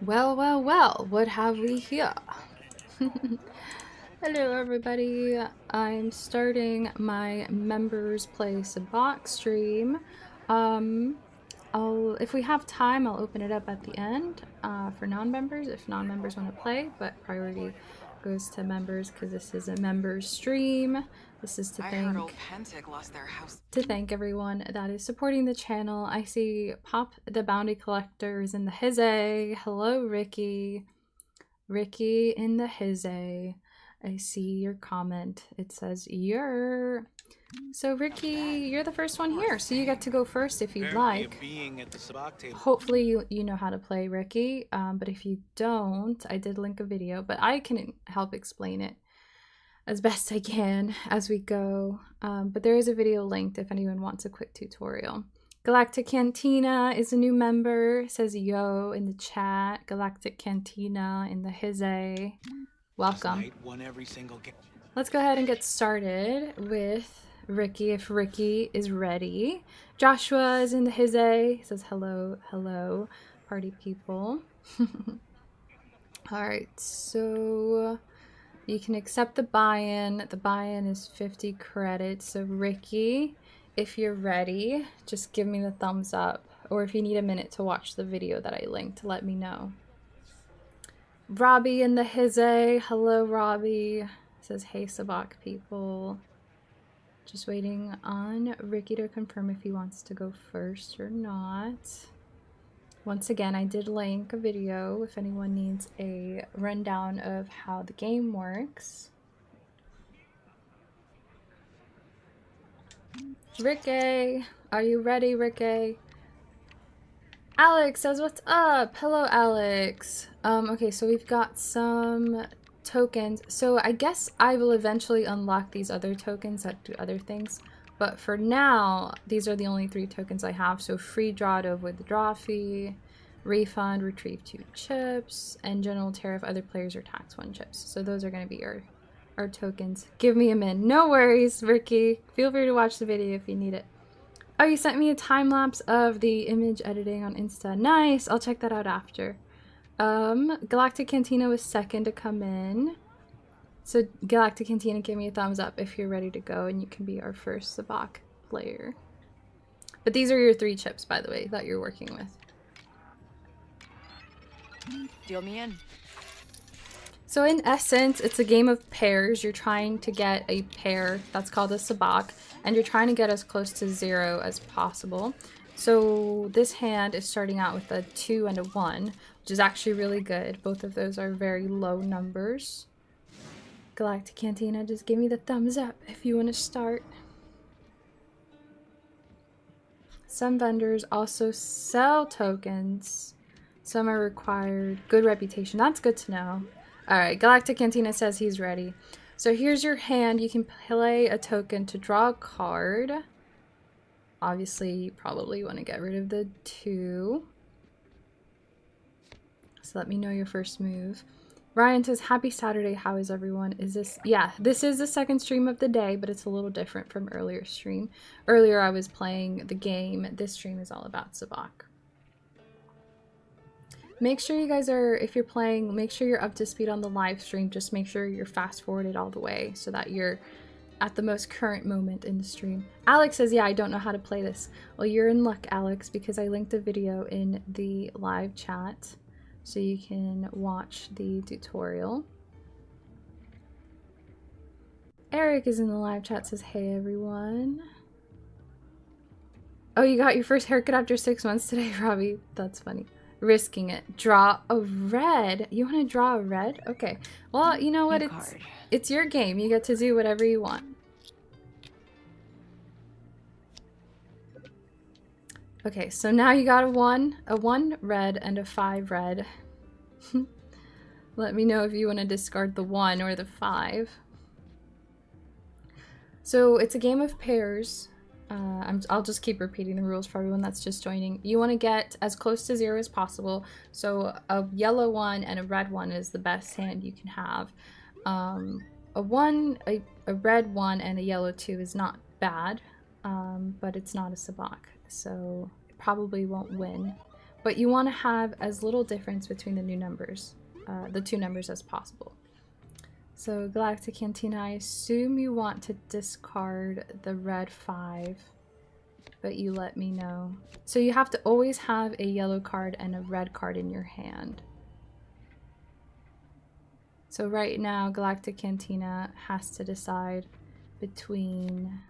Well, well, well, what have we here? Hello everybody, I'm starting my members play Sabacc stream. If we have time, I'll open it up at the end for non-members if non-members want to play, but priority goes to members because this is a members stream. This is to thank everyone that is supporting the channel. I see Pop the Bounty Collector is in the hizzy. Hello, Ricky. Ricky in the hizzy. I see your comment. It says you're. So Ricky, you're the first one here, so you get to go first if you'd like. Hopefully you know how to play, Ricky. But if you don't, I did link a video, but I can help explain it as best I can as we go. But there is a video linked if anyone wants a quick tutorial. Galactic Cantina is a new member. It says yo in the chat. Galactic Cantina in the hizzy. Welcome. Let's go ahead and get started with Ricky if Ricky is ready. Joshua is in the hizzy. He says hello, hello, party people. Alright, so you can accept the buy-in. The buy-in is 50 credits. So Ricky, if you're ready, just give me the thumbs up. Or if you need a minute to watch the video that I linked, let me know. Robbie in the hizzy. Hello, Robbie. Says, hey, Sabacc people. Just waiting on Ricky to confirm if he wants to go first or not. Once again, I did link a video if anyone needs a rundown of how the game works. Ricky, are you ready, Ricky? Alex says, what's up? Hello, Alex. Okay, so we've got some tokens. So I guess I will eventually unlock these other tokens that do other things. But for now, these are the only 3 tokens I have. So free draw to avoid the draw fee, refund, retrieve 2 chips, and general tariff other players or tax 1 chips. So those are going to be our tokens. Give me a min. No worries, Ricky. Feel free to watch the video if you need it. Oh, you sent me a time-lapse of the image editing on Insta. Nice! I'll check that out after. Galactic Cantina was second to come in. So Galactic Cantina, give me a thumbs up if you're ready to go and you can be our first Sabacc player. But these are your 3 chips, by the way, that you're working with. Deal me in. So in essence, it's a game of pairs. You're trying to get a pair that's called a Sabacc, and you're trying to get as close to 0 as possible. So this hand is starting out with a 2 and a 1, which is actually really good. Both of those are very low numbers. Galactic Cantina, just give me the thumbs up if you want to start. Some vendors also sell tokens. Some are required. Good reputation. That's good to know. Alright, Galactic Cantina says he's ready. So here's your hand. You can play a token to draw a card. Obviously, you probably want to get rid of the 2. So let me know your first move. Ryan says, happy Saturday. How is everyone? Is this... Yeah, this is the second stream of the day, but it's a little different from earlier stream. Earlier, I was playing the game. This stream is all about Sabacc. Make sure you guys are, if you're playing, make sure you're up to speed on the live stream. Just make sure you're fast forwarded all the way so that you're at the most current moment in the stream. Alex says, yeah, I don't know how to play this. Well, you're in luck, Alex, because I linked a video in the live chat so you can watch the tutorial. Eric is in the live chat, says, hey, everyone. Oh, you got your first haircut after 6 months today, Robbie. That's funny. Risking it. Draw a red. You want to draw a red? Okay. Well, you know what? It's your game. You get to do whatever you want. Okay, so now you got a 1 red, and a 5 red. Let me know if you want to discard the 1 or the 5. So it's a game of pairs. I'll just keep repeating the rules for everyone that's just joining. You want to get as close to 0 as possible. So a yellow 1 and a red 1 is the best hand you can have. A red 1 and a yellow 2 is not bad, but it's not a Sabacc, so it probably won't win. but you want to have as little difference between the the two numbers as possible. So Galactic Cantina, I assume you want to discard the red 5, but you let me know. So you have to always have a yellow card and a red card in your hand. So right now, Galactic Cantina has to decide between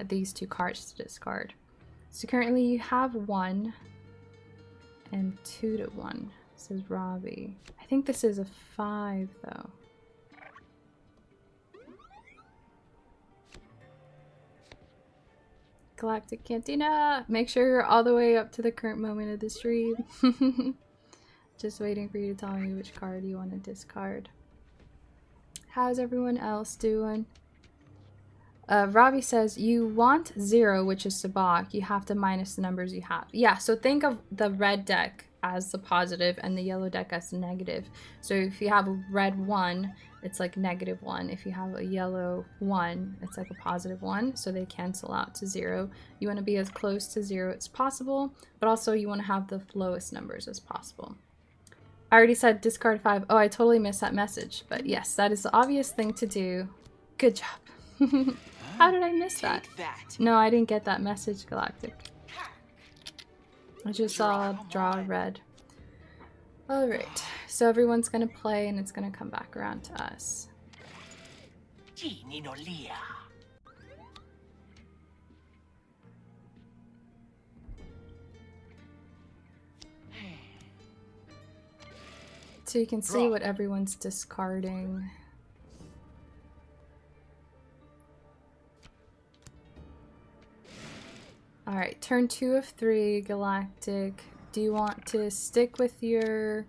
these two cards to discard. So currently you have 1 and 2 to 1, says Robbie. I think this is a 5 though. Galactic Cantina, make sure you're all the way up to the current moment of the stream. Just waiting for you to tell me which card you want to discard. How's everyone else doing? Robbie says, you want 0, which is Sabacc. You have to minus the numbers you have. Yeah, so think of the red deck as the positive and the yellow deck as the negative. So if you have a red 1, it's like -1. If you have a yellow 1, it's like a positive 1. So they cancel out to 0. You want to be as close to 0 as possible, but also you want to have the lowest numbers as possible. I already said discard 5. Oh, I totally missed that message. But yes, that is the obvious thing to do. Good job. How did I miss that? No, I didn't get that message, Galactic. I just saw draw red. Alright, so everyone's gonna play and it's gonna come back around to us. So you can see what everyone's discarding. Alright, turn 2 of 3, Galactic. Do you want to stick with your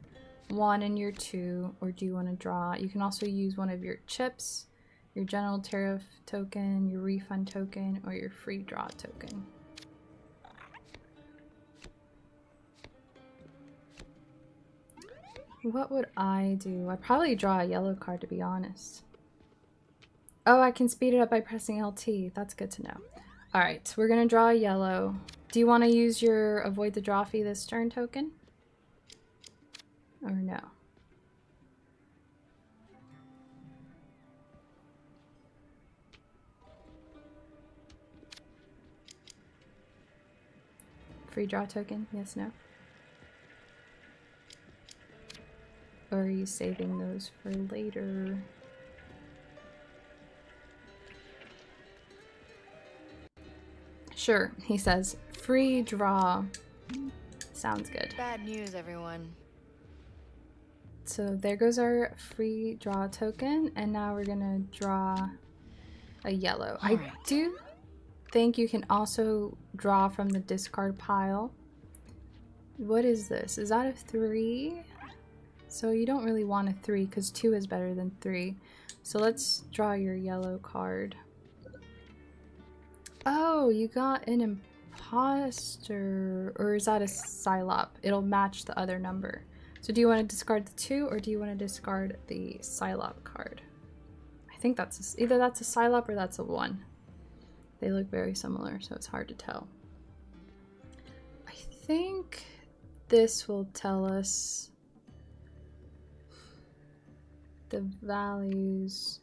1 and your 2, or do you want to draw? You can also use one of your chips, your general tariff token, your refund token, or your free draw token. What would I do? I'd probably draw a yellow card, to be honest. Oh, I can speed it up by pressing LT. That's good to know. Alright, we're gonna draw a yellow. Do you want to use your avoid the draw fee this turn token? Or no? Free draw token? Yes, no? Or are you saving those for later? Sure, he says. Free draw. Sounds good. Bad news, everyone. So there goes our free draw token, and now we're gonna draw a yellow. I do think you can also draw from the discard pile. What is this? Is that a 3? So you don't really want a 3 because 2 is better than 3. So let's draw your yellow card. Oh, you got an imposter. Or is that a Psylop? It'll match the other number. So do you want to discard the 2 or do you want to discard the Psylop card? I think that's either that's a Psylop or that's a 1. They look very similar, so it's hard to tell. I think this will tell us the values.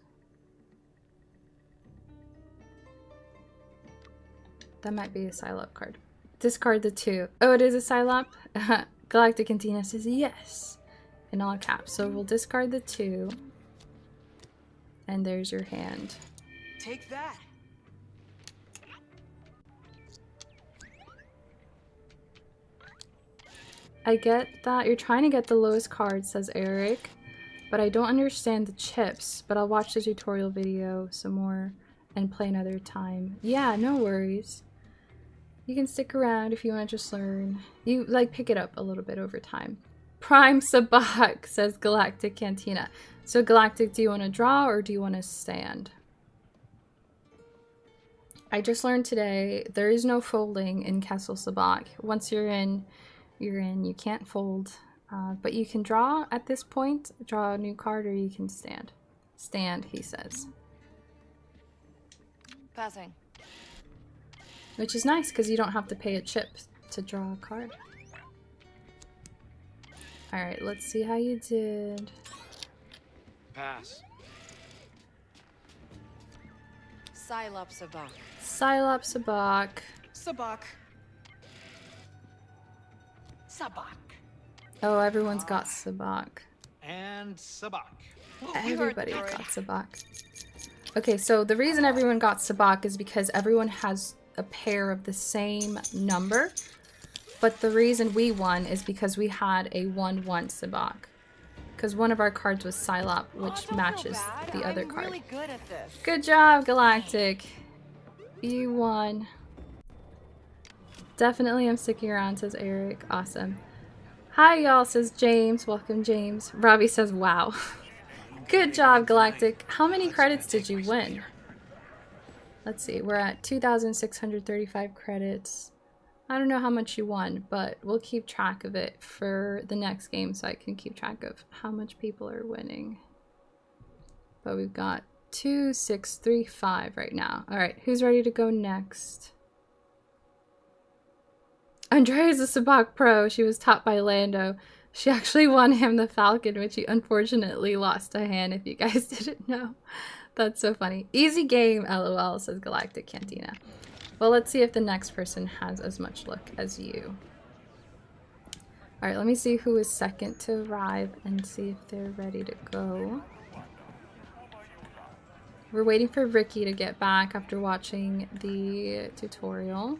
That might be a Psylop card. Discard the 2. Oh, it is a Psylop? Galactic Cantina says yes in all caps. So we'll discard the 2. And there's your hand. Take that. I get that you're trying to get the lowest card, says Eric, but I don't understand the chips, but I'll watch the tutorial video some more and play another time. Yeah, no worries. You can stick around if you want to just learn. You, like, pick it up a little bit over time. Prime Sabacc, says Galactic Cantina. So, Galactic, do you want to draw or do you want to stand? I just learned today there is no folding in Kessel Sabacc. Once you're in, you're in. You can't fold. But you can draw at this point. Draw a new card or you can stand. Stand, he says. Passing. Which is nice because you don't have to pay a chip to draw a card. Alright, let's see how you did. Pass. Sabacc. Sabacc. Sabacc. Sabacc. Oh, everyone's got Sabacc. And Sabacc. Everybody got Sabacc. Okay, so the reason everyone got Sabacc is because everyone has a pair of the same number. But the reason we won is because we had a 1-1 Sabacc. Because one of our cards was Psylop, which matches the other card. Really good at this. Good job, Galactic. You won. Definitely I'm sticking around, says Eric. Awesome. Hi, y'all, says James. Welcome, James. Robbie says, wow. Good job, Galactic. How many credits did you win? Let's see. We're at 2,635 credits. I don't know how much you won, but we'll keep track of it for the next game so I can keep track of how much people are winning. But we've got 2,635 right now. All right, who's ready to go next? Andrea is a Sabacc pro. She was taught by Lando. She actually won him the Falcon, which he unfortunately lost a hand, if you guys didn't know. That's so funny. Easy game, LOL, says Galactic Cantina. Well, let's see if the next person has as much luck as you. Alright, let me see who is second to arrive and see if they're ready to go. We're waiting for Ricky to get back after watching the tutorial.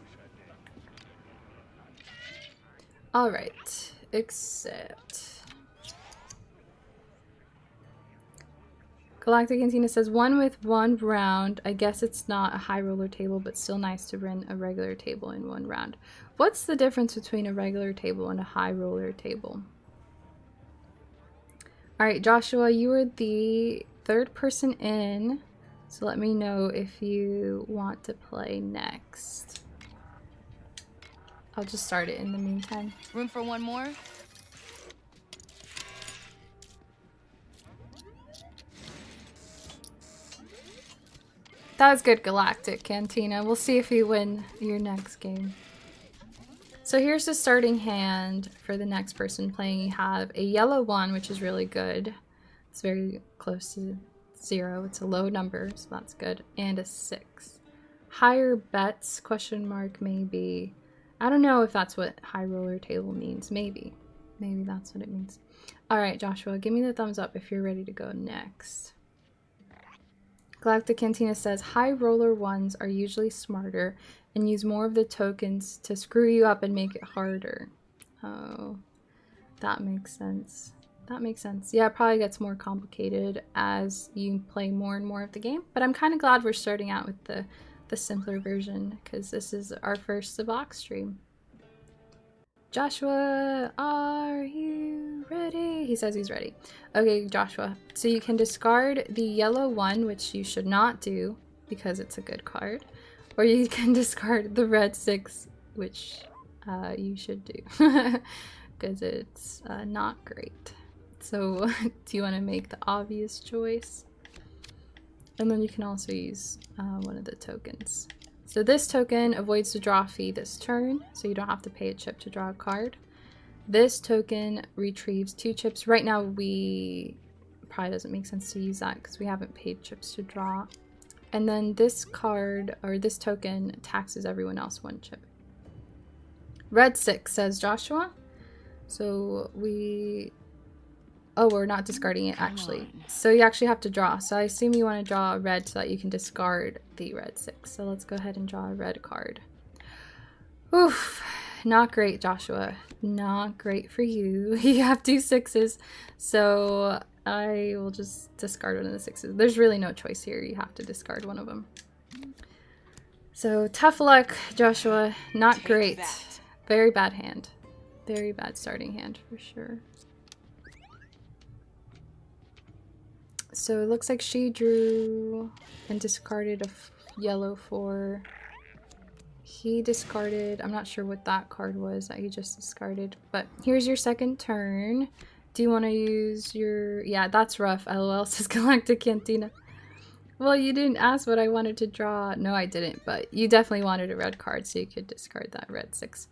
Alright, accept. Galactic Cantina says, one with one round. I guess it's not a high roller table, but still nice to run a regular table in one round. What's the difference between a regular table and a high roller table? Alright, Joshua, you were the third person in. So let me know if you want to play next. I'll just start it in the meantime. Room for one more? That was good, Galactic Cantina. We'll see if you win your next game. So here's the starting hand for the next person playing. You have a yellow 1, which is really good. It's very close to 0. It's a low number, so that's good. And a 6. Higher bets, question mark, maybe. I don't know if that's what high roller table means. Maybe. Maybe that's what it means. Alright, Joshua, give me the thumbs up if you're ready to go next. Galactic Cantina says, high roller ones are usually smarter and use more of the tokens to screw you up and make it harder. Oh, that makes sense. That makes sense. Yeah, it probably gets more complicated as you play more and more of the game, but I'm kind of glad we're starting out with the simpler version because this is our first Sabacc stream. Joshua, are you ready? He says he's ready. Okay, Joshua. So you can discard the yellow 1, which you should not do because it's a good card. Or you can discard the red 6, which you should do because it's not great. So do you want to make the obvious choice? And then you can also use one of the tokens. So this token avoids the draw fee this turn, so you don't have to pay a chip to draw a card. This token retrieves 2 chips. Right now probably doesn't make sense to use that because we haven't paid chips to draw. And then this card, or this token, taxes everyone else 1 chip. Red 6, says Joshua. So we're not discarding it actually. So you actually have to draw. So I assume you want to draw a red so that you can discard the red 6. So let's go ahead and draw a red card. Oof. Not great, Joshua. Not great for you. You have 2 6s. So I will just discard one of the 6s. There's really no choice here. You have to discard one of them. So tough luck, Joshua. Not great. Very bad hand. Very bad starting hand for sure. So it looks like she drew and discarded a yellow 4. He discarded, I'm not sure what that card was that he just discarded, but here's your second turn. Do you want to use your, yeah, that's rough, LOL, says Galactic Cantina. Well, you didn't ask what I wanted to draw. No, I didn't, but you definitely wanted a red card, so you could discard that red 6.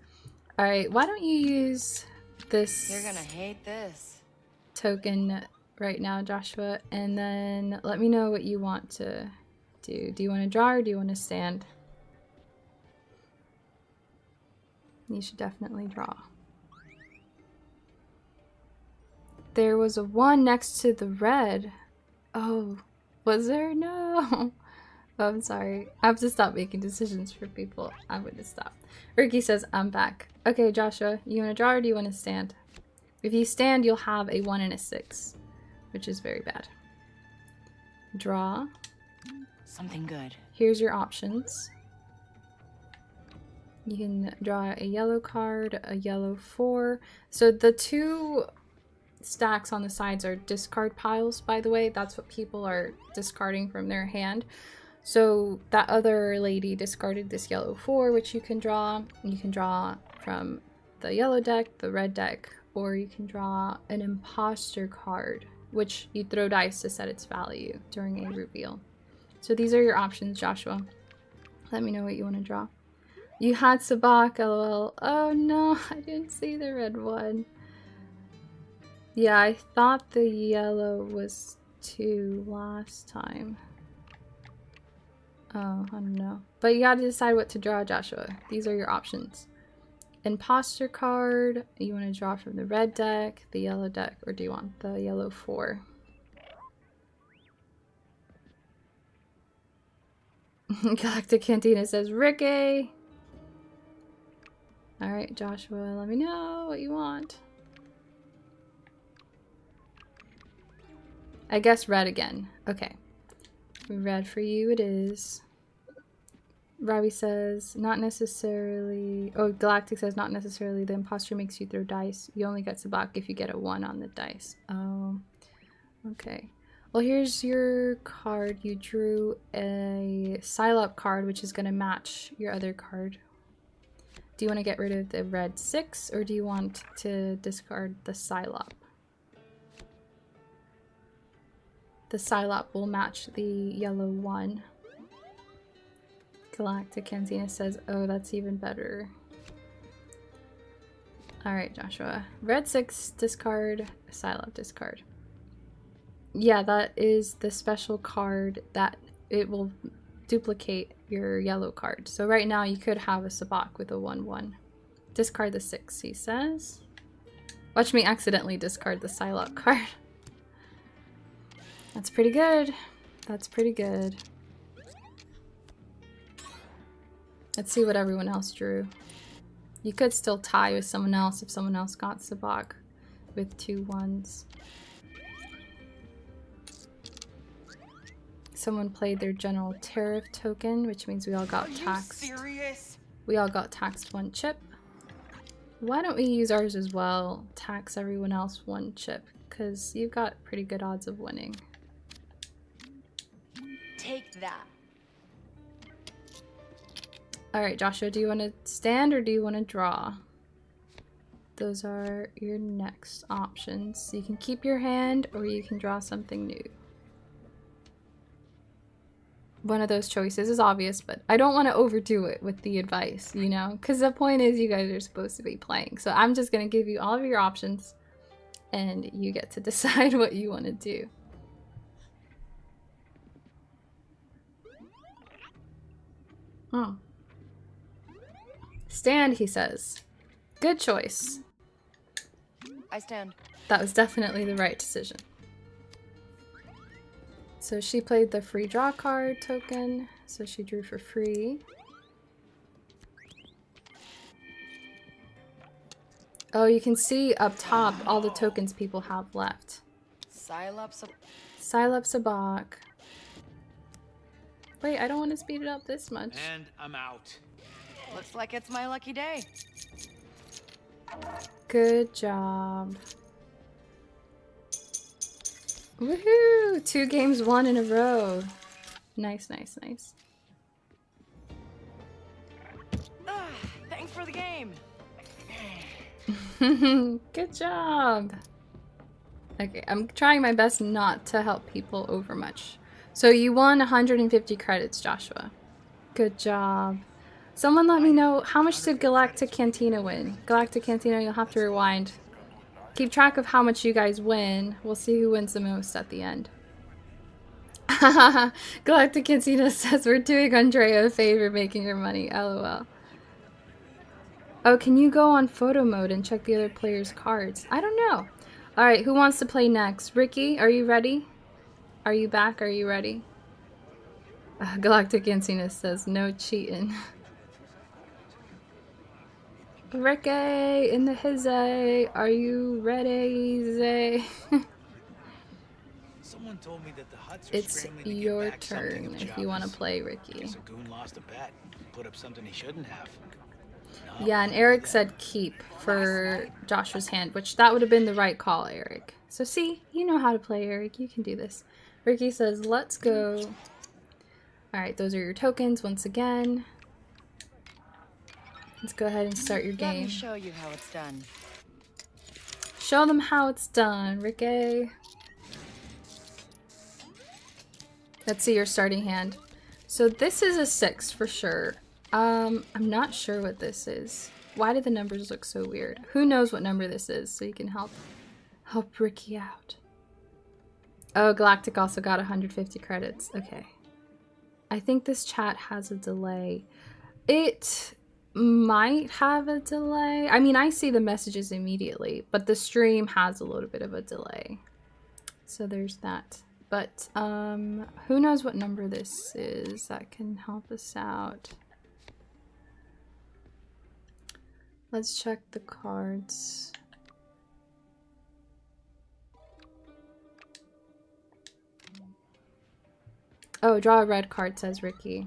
Alright, why don't you use this You're gonna hate this. token right now, Joshua, and then let me know what you want to do. Do you want to draw or do you want to stand? You should definitely draw. There was a 1 next to the red. Oh, was there? No. Oh, I'm sorry. I have to stop making decisions for people. I'm gonna stop. Ricky says, I'm back. Okay, Joshua, you want to draw or do you want to stand? If you stand, you'll have a 1 and a 6, which is very bad. Draw. Something good. Here's your options. You can draw a yellow card, a yellow 4. So the 2 stacks on the sides are discard piles, by the way. That's what people are discarding from their hand. So that other lady discarded this yellow 4, which you can draw. You can draw from the yellow deck, the red deck, or you can draw an imposter card, which you throw dice to set its value during a reveal. So these are your options, Joshua. Let me know what you want to draw. You had Sabacc, lol. Oh no, I didn't see the red one. Yeah, I thought the yellow was 2 last time. Oh, I don't know. But you gotta decide what to draw, Joshua. These are your options. Imposter card. You want to draw from the red deck, the yellow deck, or do you want the yellow 4? Galactic Cantina says, Ricky! Alright, Joshua, let me know what you want. I guess red again. Okay. Red for you it is. Robbie says, not necessarily... Oh, Galactic says, not necessarily. The imposter makes you throw dice. You only get Sabacc if you get a 1 on the dice. Oh, okay. Well, here's your card. You drew a Psylop card, which is going to match your other card. Do you want to get rid of the red 6, or do you want to discard the Psylop? The Psylop will match the yellow 1. Galactic Cantina says, oh, that's even better. Alright, Joshua. Red 6, discard. Psylop, discard. Yeah, that is the special card that it will duplicate your yellow card. So right now you could have a Sabacc with a 1/1. Discard the 6, he says. Watch me accidentally discard the Psylop card. That's pretty good. That's pretty good. Let's see what everyone else drew. You could still tie with someone else if someone else got Sabacc with 2 1s. Someone played their general tariff token, which means we all got taxed. Are you serious? We all got taxed 1 chip. Why don't we use ours as well? Tax everyone else 1 chip, because you've got pretty good odds of winning. Take that. Alright, Joshua, do you want to stand or do you want to draw? Those are your next options. You can keep your hand or you can draw something new. One of those choices is obvious, but I don't want to overdo it with the advice, you know? Because the point is you guys are supposed to be playing. So I'm just going to give you all of your options and you get to decide what you want to do. Oh. Stand, he says. Good choice. I stand. That was definitely the right decision. So she played the free draw card token, so she drew for free. Oh, you can see up top all the tokens people have left. Psylop. Psylop Sabacc. Wait, I don't want to speed it up this much. And I'm out. Looks like it's my lucky day. Good job. Woohoo! 2 games won in a row. Nice, nice, nice. Thanks for the game. Good job. Okay, I'm trying my best not to help people over much. So you won 150 credits, Joshua. Good job. Someone let me know, how much did Galactic Cantina win? Galactic Cantina, you'll have to rewind. Keep track of how much you guys win. We'll see who wins the most at the end. Galactic Cantina says we're doing Andrea a favor making her money. LOL. Oh, can you go on photo mode and check the other players' cards? I don't know. Alright, who wants to play next? Ricky, are you ready? Are you back? Are you ready? Galactic Cantina says no cheating. Ricky in the hizzy. Are you ready, Zay? Someone told me that the Huts are It's scrambling to get your back something turn of if you want to Java's. play, Ricky. Guess a goon lost a bet. Put up something he shouldn't have. No, Yeah, and Eric said keep for Joshua's hand, which that would have been the right call, Eric. So see, you know how to play, Eric. You can do this. Ricky says, let's go. Alright, those are your tokens once again. Let's go ahead and start your Let me game. show you how it's done. Show them how it's done, Ricky. Let's see your starting hand. So this is a 6 for sure. I'm not sure what this is. Why do the numbers look so weird? Who knows what number this is so you can help Ricky out. Oh, Galactic also got 150 credits. Okay. I think this chat has a delay. It might have a delay. I mean, I see the messages immediately, but the stream has a little bit of a delay. So there's that. But who knows what number this is that can help us out. Let's check the cards. Oh, draw a red card, says Ricky.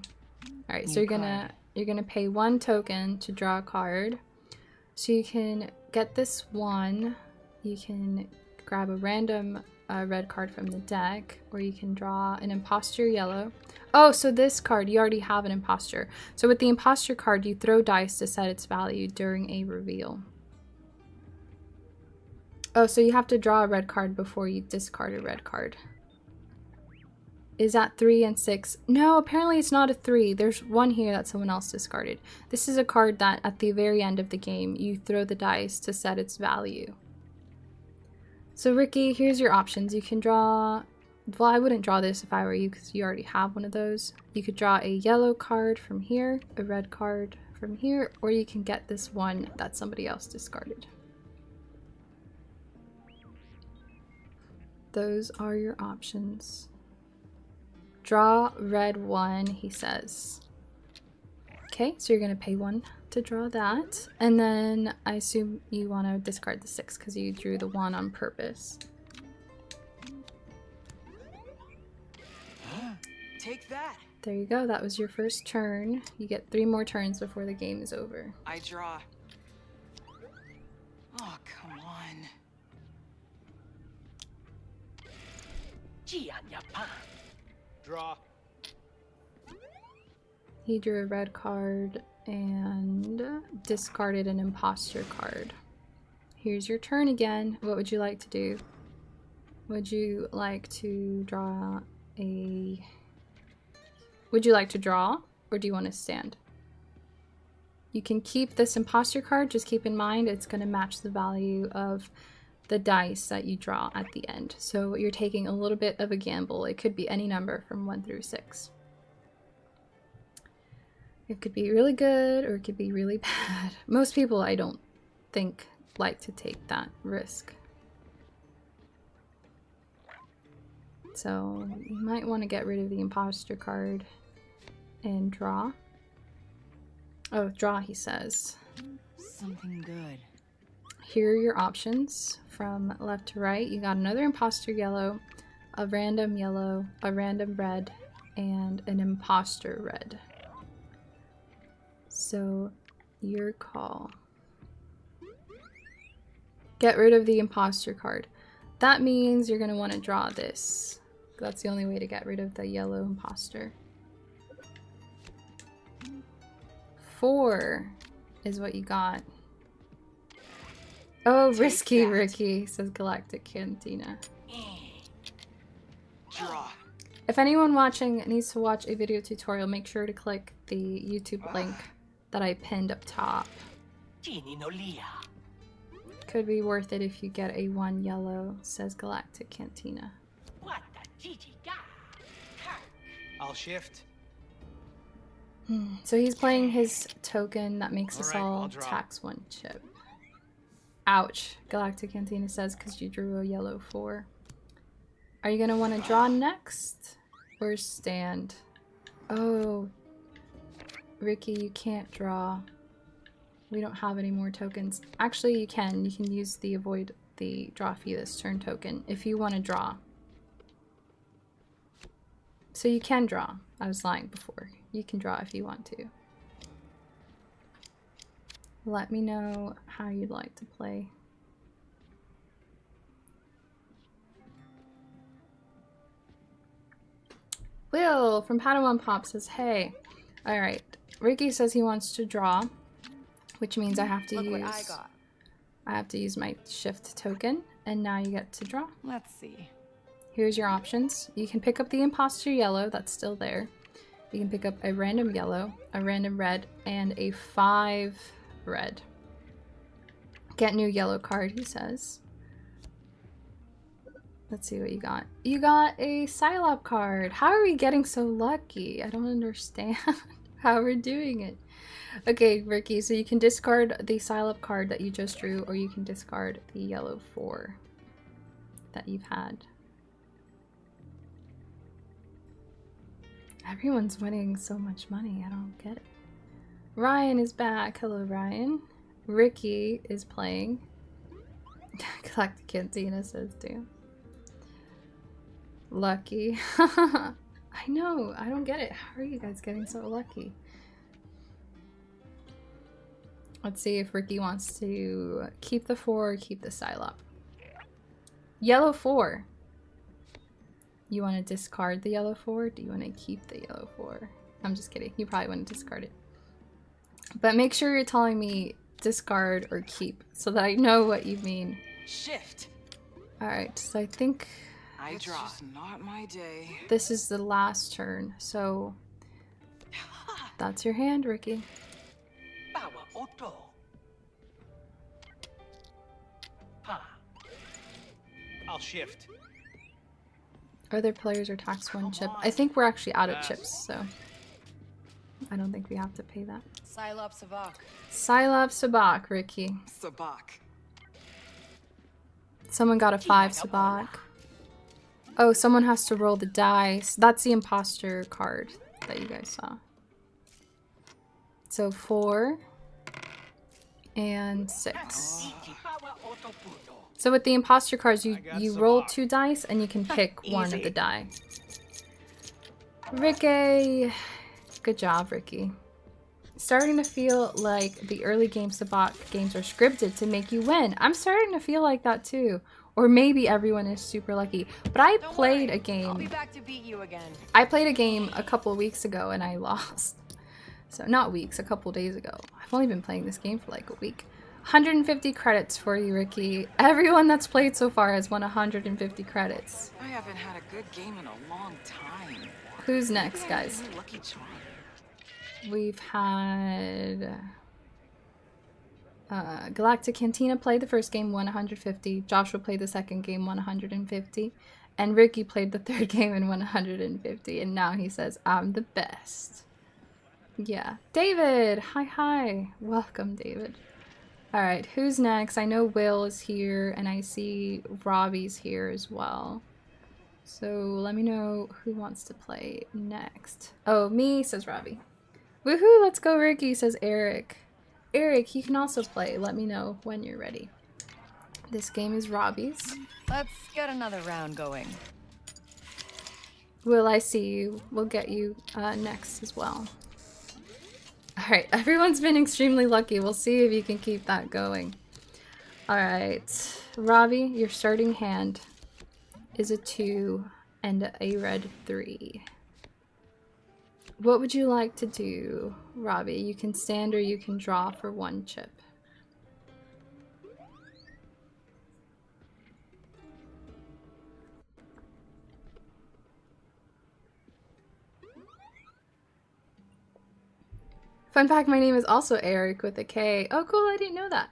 All right, so you're gonna pay 1 token to draw a card. So you can get this one. You can grab a random red card from the deck, or you can draw an imposter yellow. Oh, so this card, you already have an imposter. So with the imposter card, you throw dice to set its value during a reveal. Oh, so you have to draw a red card before you discard a red card. Is that 3 and 6? No, apparently it's not a 3. There's one here that someone else discarded. This is a card that at the very end of the game, you throw the dice to set its value. So Ricky, here's your options. You can draw... Well, I wouldn't draw this if I were you because you already have one of those. You could draw a yellow card from here, a red card from here, or you can get this one that somebody else discarded. Those are your options. Draw red 1, he says. Okay, so you're going to pay 1 to draw that. And then I assume you want to discard the 6 because you drew the 1 on purpose. Take that. There you go. That was your first turn. You get 3 more turns before the game is over. I draw. Oh, come on. Draw. He drew a red card and discarded an imposter card. Here's your turn again. What would you like to do? Would you like to draw a... Would you like to draw, or do you want to stand? You can keep this imposter card. Just keep in mind it's going to match the value of the dice that you draw at the end. So you're taking a little bit of a gamble. It could be any number from 1 through 6. It could be really good or it could be really bad. Most people, I don't think, like to take that risk. So you might want to get rid of the imposter card and draw. Oh, draw, he says. Something good. Here are your options from left to right. You got another imposter yellow, a random red, and an imposter red. So, your call. Get rid of the imposter card. That means you're going to want to draw this. That's the only way to get rid of the yellow imposter. 4 is what you got. Oh, risky that. Ricky, says Galactic Cantina. Draw. If anyone watching needs to watch a video tutorial, make sure to click the YouTube link that I pinned up top. Could be worth it if you get a 1 yellow, says Galactic Cantina. I'll shift. So he's playing his token that makes us Alright, all I'll draw. tax 1 chip. Ouch, Galactic Cantina says, because you drew a yellow 4. Are you going to want to draw next? Or stand? Oh, Ricky, you can't draw. We don't have any more tokens. Actually, you can. You can use the avoid the draw fee this turn token if you want to draw. So you can draw. I was lying before. You can draw if you want to. Let me know how you'd like to play. Will from Padawan Pop says, hey. Alright. Ricky says he wants to draw, which means I have to Look use what I got. I have to use my shift token, and now you get to draw. Let's see. Here's your options. You can pick up the imposter yellow, that's still there. You can pick up a random yellow, a random red, and a 5 red. Get new yellow card, he says. Let's see what you got. You got a Psylop card. How are we getting so lucky? I don't understand how we're doing it. Okay, Ricky, so you can discard the Psylop card that you just drew, or you can discard the yellow 4 that you've had. Everyone's winning so much money, I don't get it. Ryan is back. Hello, Ryan. Ricky is playing. Galactic Cantina says too. Lucky. I know, I don't get it. How are you guys getting so lucky? Let's see if Ricky wants to keep the 4 or keep the Psylop. Yellow 4. You want to discard the yellow 4? Do you want to keep the yellow 4? I'm just kidding. You probably want to discard it. But make sure you're telling me discard or keep so that I know what you mean. Shift. Alright, so I think I draw. It's just not my day. this is the last turn. So that's your hand, Ricky. I'll shift. Other players are taxed 1 chip. I think we're actually out of chips, so I don't think we have to pay that. Psylop Sabacc. Psylop Sabacc, Ricky. Sabacc. Someone got a 5 Sabacc. Oh, someone has to roll the dice. That's the imposter card that you guys saw. So 4 and 6. So with the imposter cards, you roll 2 dice and you can pick one of the die. Ricky! Good job, Ricky. Starting to feel like the early game Sabacc games are scripted to make you win. I'm starting to feel like that too. Or maybe everyone is super lucky. But I played a game. I'll be back to beat you again. I played a game a couple weeks ago and I lost. So not weeks, a couple days ago. I've only been playing this game for like a week. 150 credits for you, Ricky. Everyone that's played so far has won 150 credits. I haven't had a good game in a long time. Who's next, guys? Lucky charm. We've had Galactic Cantina played the first game, won 150. Joshua played the second game, won 150. And Ricky played the third game and won 150. And now he says, I'm the best. Yeah. David! Hi. Welcome, David. Alright, who's next? I know Will is here, and I see Robbie's here as well. So let me know who wants to play next. Oh, me, says Robbie. Woohoo, let's go, Ricky, says Eric. Eric, you can also play. Let me know when you're ready. This game is Robbie's. Let's get another round going. Will, I see you. We'll get you next as well. Alright, everyone's been extremely lucky. We'll see if you can keep that going. Alright, Robbie, your starting hand is a 2 and a red 3. What would you like to do, Robbie? You can stand or you can draw for 1 chip. Fun fact, my name is also Eric with a K. Oh, cool, I didn't know that.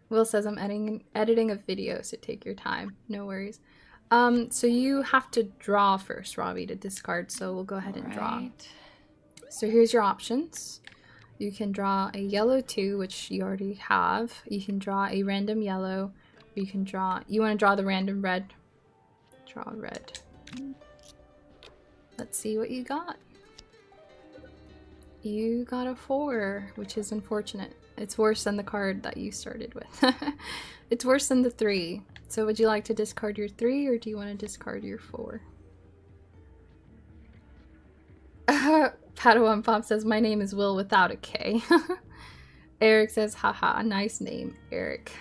Will says I'm editing a video, so take your time. No worries. So you have to draw first, Robbie, to discard, so we'll go ahead and draw. So here's your options. You can draw a yellow 2, which you already have. You can draw a random yellow. You can draw... You want to draw the random red? Draw red. Let's see what you got. You got a 4, which is unfortunate. It's worse than the card that you started with. It's worse than the 3. So would you like to discard your 3 or do you want to discard your 4? Padawan Pop says, my name is Will without a K. Eric says, haha, nice name, Eric.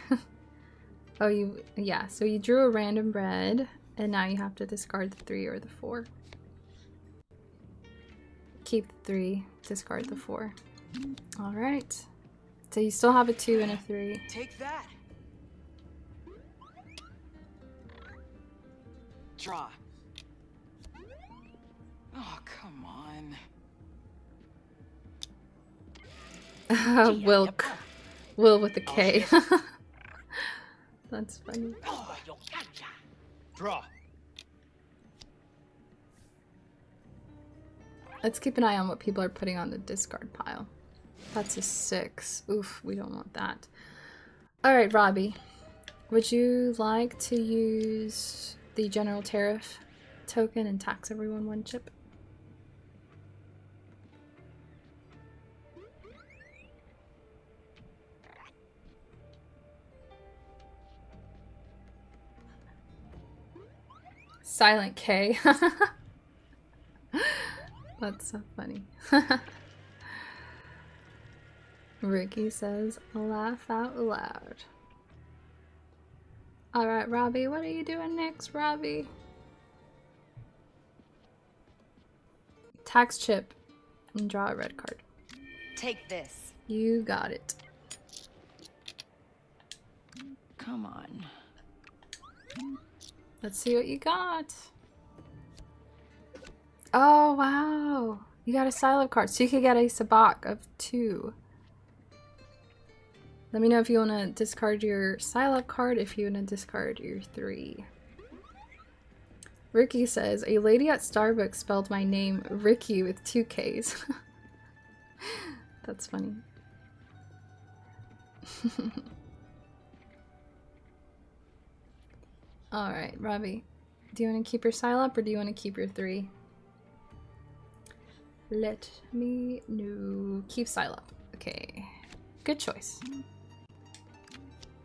Oh, yeah, so you drew a random red, and now you have to discard the 3 or the 4. Keep the 3, discard the 4. Alright. So you still have a 2 and a 3. Take that. Draw. Oh, come on. Will with a K. That's funny. Draw. Let's keep an eye on what people are putting on the discard pile. That's a 6. Oof, we don't want that. Alright, Robbie. Would you like to use the general tariff token and tax everyone 1 chip? Silent K. That's so funny. Ricky says, laugh out loud. Alright, Robbie, what are you doing next, Robbie? Tax chip and draw a red card. Take this. You got it. Come on. Let's see what you got. Oh, wow. You got a Sabacc card. So you could get a Sabacc of 2. Let me know if you want to discard your Sabacc card, if you want to discard your 3. Ricky says, a lady at Starbucks spelled my name Ricky with 2 Ks. That's funny. Alright, Robbie. Do you want to keep your Sabacc or do you want to keep your 3? Let me know. Keep Sabacc. Okay. Good choice.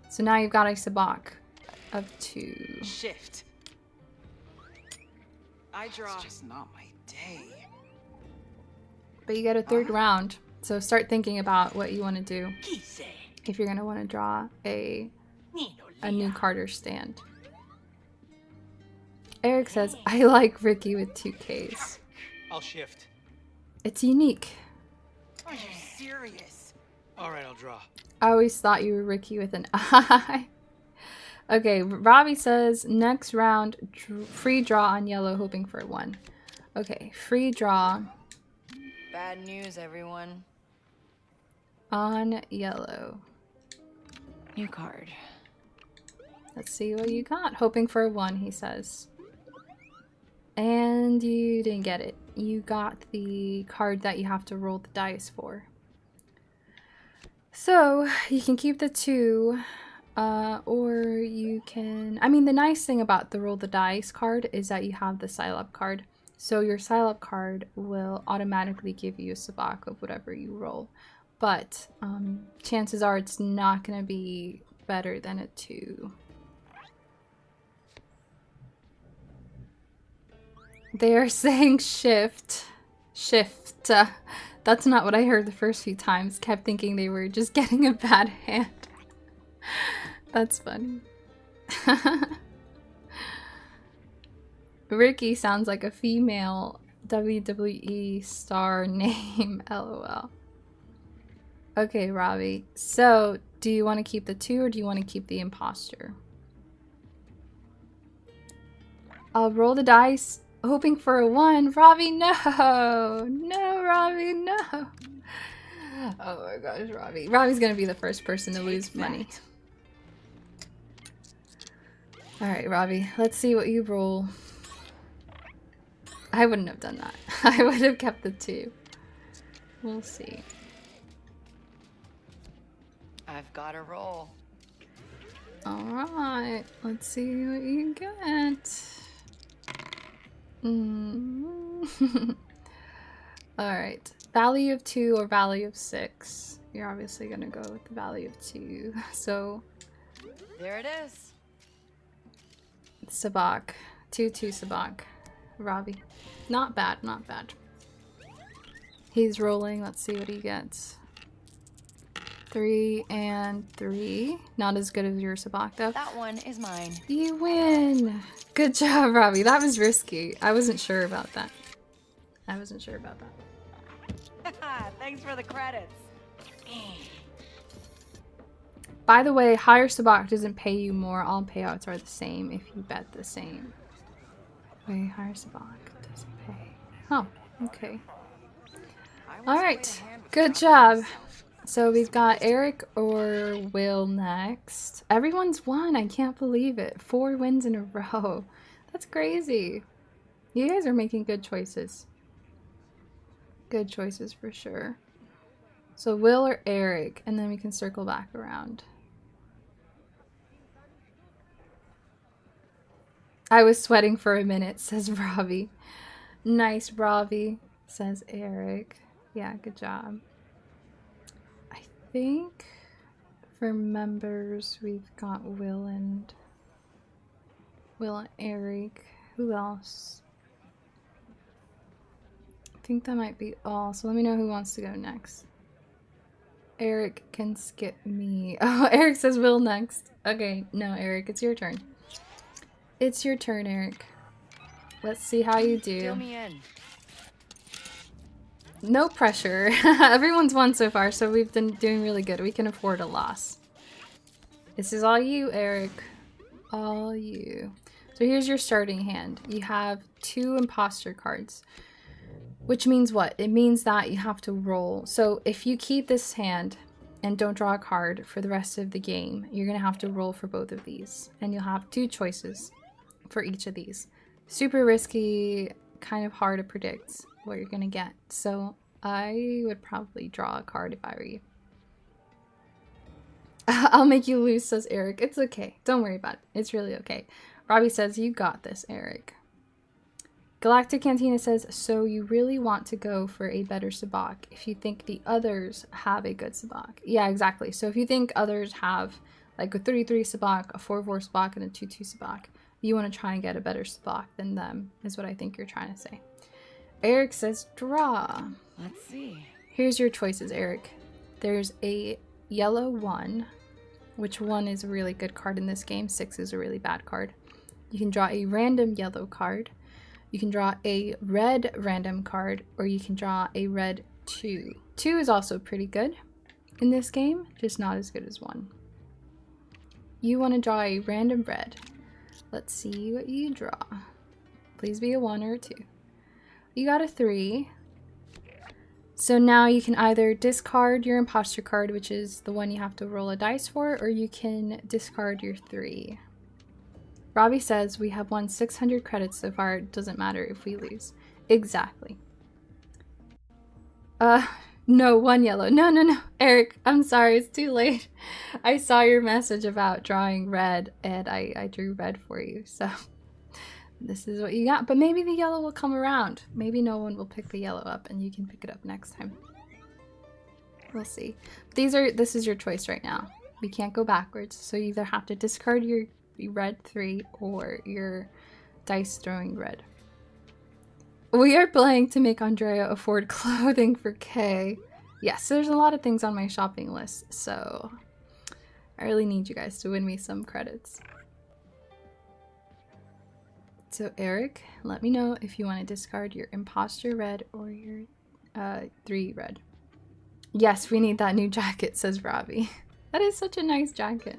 So now you've got a Sabacc of 2. Shift. I draw. It's just not my day. But you get a 3rd round. So start thinking about what you want to do. If you're going to want to draw a new card or stand. Eric says, I like Ricky with 2 Ks. I'll shift. It's unique. Are you serious? Alright, I'll draw. I always thought you were Ricky with an I. Okay, Robbie says, next round, free draw on yellow, hoping for 1. Okay, free draw. Bad news, everyone. On yellow. New card. Let's see what you got. Hoping for a 1, he says. And you didn't get it. You got the card that you have to roll the dice for. So, you can keep the 2, or you can... I mean, the nice thing about the roll the dice card is that you have the Sabacc card. So your Sabacc card will automatically give you a Sabacc of whatever you roll. But chances are it's not going to be better than a 2. They are saying shift. Shift. That's not what I heard the first few times. Kept thinking they were just getting a bad hand. That's funny. Ricky sounds like a female WWE star name. LOL. Okay, Robbie. So, do you want to keep the 2 or do you want to keep the imposter? I'll roll the dice. Hoping for a 1. Robbie, no! No, Robbie, no! Oh my gosh, Robbie. Robbie's gonna be the first person to lose Take money. that. Alright, Robbie. Let's see what you roll. I wouldn't have done that. I would have kept the 2. We'll see. I've got a roll. Alright. Let's see what you get. Alright. Value of 2 or value of 6. You're obviously gonna go with the value of 2. So, There it is. Sabacc. 2-2 Sabacc. Robbie. Not bad, not bad. He's rolling. Let's see what he gets. 3 and 3. Not as good as your Sabacc though. That one is mine. You win! Good job, Robbie. That was risky. I wasn't sure about that. I wasn't sure about that. Thanks for the credits. By the way, higher Sabacc doesn't pay you more. All payouts are the same if you bet the same. Wait, higher Sabacc doesn't pay. Oh, okay. Alright, good job. So we've got Eric or Will next. Everyone's won. I can't believe it. 4 wins in a row. That's crazy. You guys are making good choices. Good choices for sure. So Will or Eric, and then we can circle back around. I was sweating for a minute, says Robbie. Nice, Robbie, says Eric. Yeah, good job. I think for members we've got Will and Eric. Who else? I think that might be all. So let me know who wants to go next. Eric can skip me. Oh, Eric says Will next. Okay, no, Eric, it's your turn. It's your turn, Eric. Let's see how you do. Fill me in. No pressure. Everyone's won so far, so we've been doing really good. We can afford a loss. This is all you, Eric. All you. So here's your starting hand. You have 2 imposter cards. Which means what? It means that you have to roll. So if you keep this hand and don't draw a card for the rest of the game, you're going to have to roll for both of these. And you'll have 2 choices for each of these. Super risky, kind of hard to predict what you're going to get. So I would probably draw a card if I were you. I'll make you lose, says Eric. It's okay. Don't worry about it. It's really okay. Robbie says, you got this, Eric. Galactic Cantina says, so you really want to go for a better Sabacc if you think the others have a good Sabacc. Yeah, exactly. So if you think others have like a 3-3 Sabacc, a 4-4 Sabacc, and a 2-2 Sabacc, you want to try and get a better Sabacc than them, is what I think you're trying to say. Eric says, draw. Let's see. Here's your choices, Eric. There's a yellow 1, which 1 is a really good card in this game. 6 is a really bad card. You can draw a random yellow card. You can draw a red random card, or you can draw a red 2. 2 is also pretty good in this game, just not as good as 1. You want to draw a random red. Let's see what you draw. Please be a 1 or a 2. You got a 3. So now you can either discard your imposter card, which is the one you have to roll a dice for, or you can discard your 3. Robbie says we have won 600 credits so far. It doesn't matter if we lose. Exactly. No, 1 yellow. No. Eric, I'm sorry. It's too late. I saw your message about drawing red, and I drew red for you. So this is what you got. But maybe the yellow will come around. Maybe no one will pick the yellow up, and you can pick it up next time. We'll see. This is your choice right now. We can't go backwards. So you either have to discard your red 3 or your dice throwing red. We are playing to make Andrea afford clothing for Kay. Yes, there's a lot of things on my shopping list, so I really need you guys to win me some credits. So Eric, let me know if you want to discard your imposter red or your 3 red. Yes, we need that new jacket, says Robbie. That is such a nice jacket.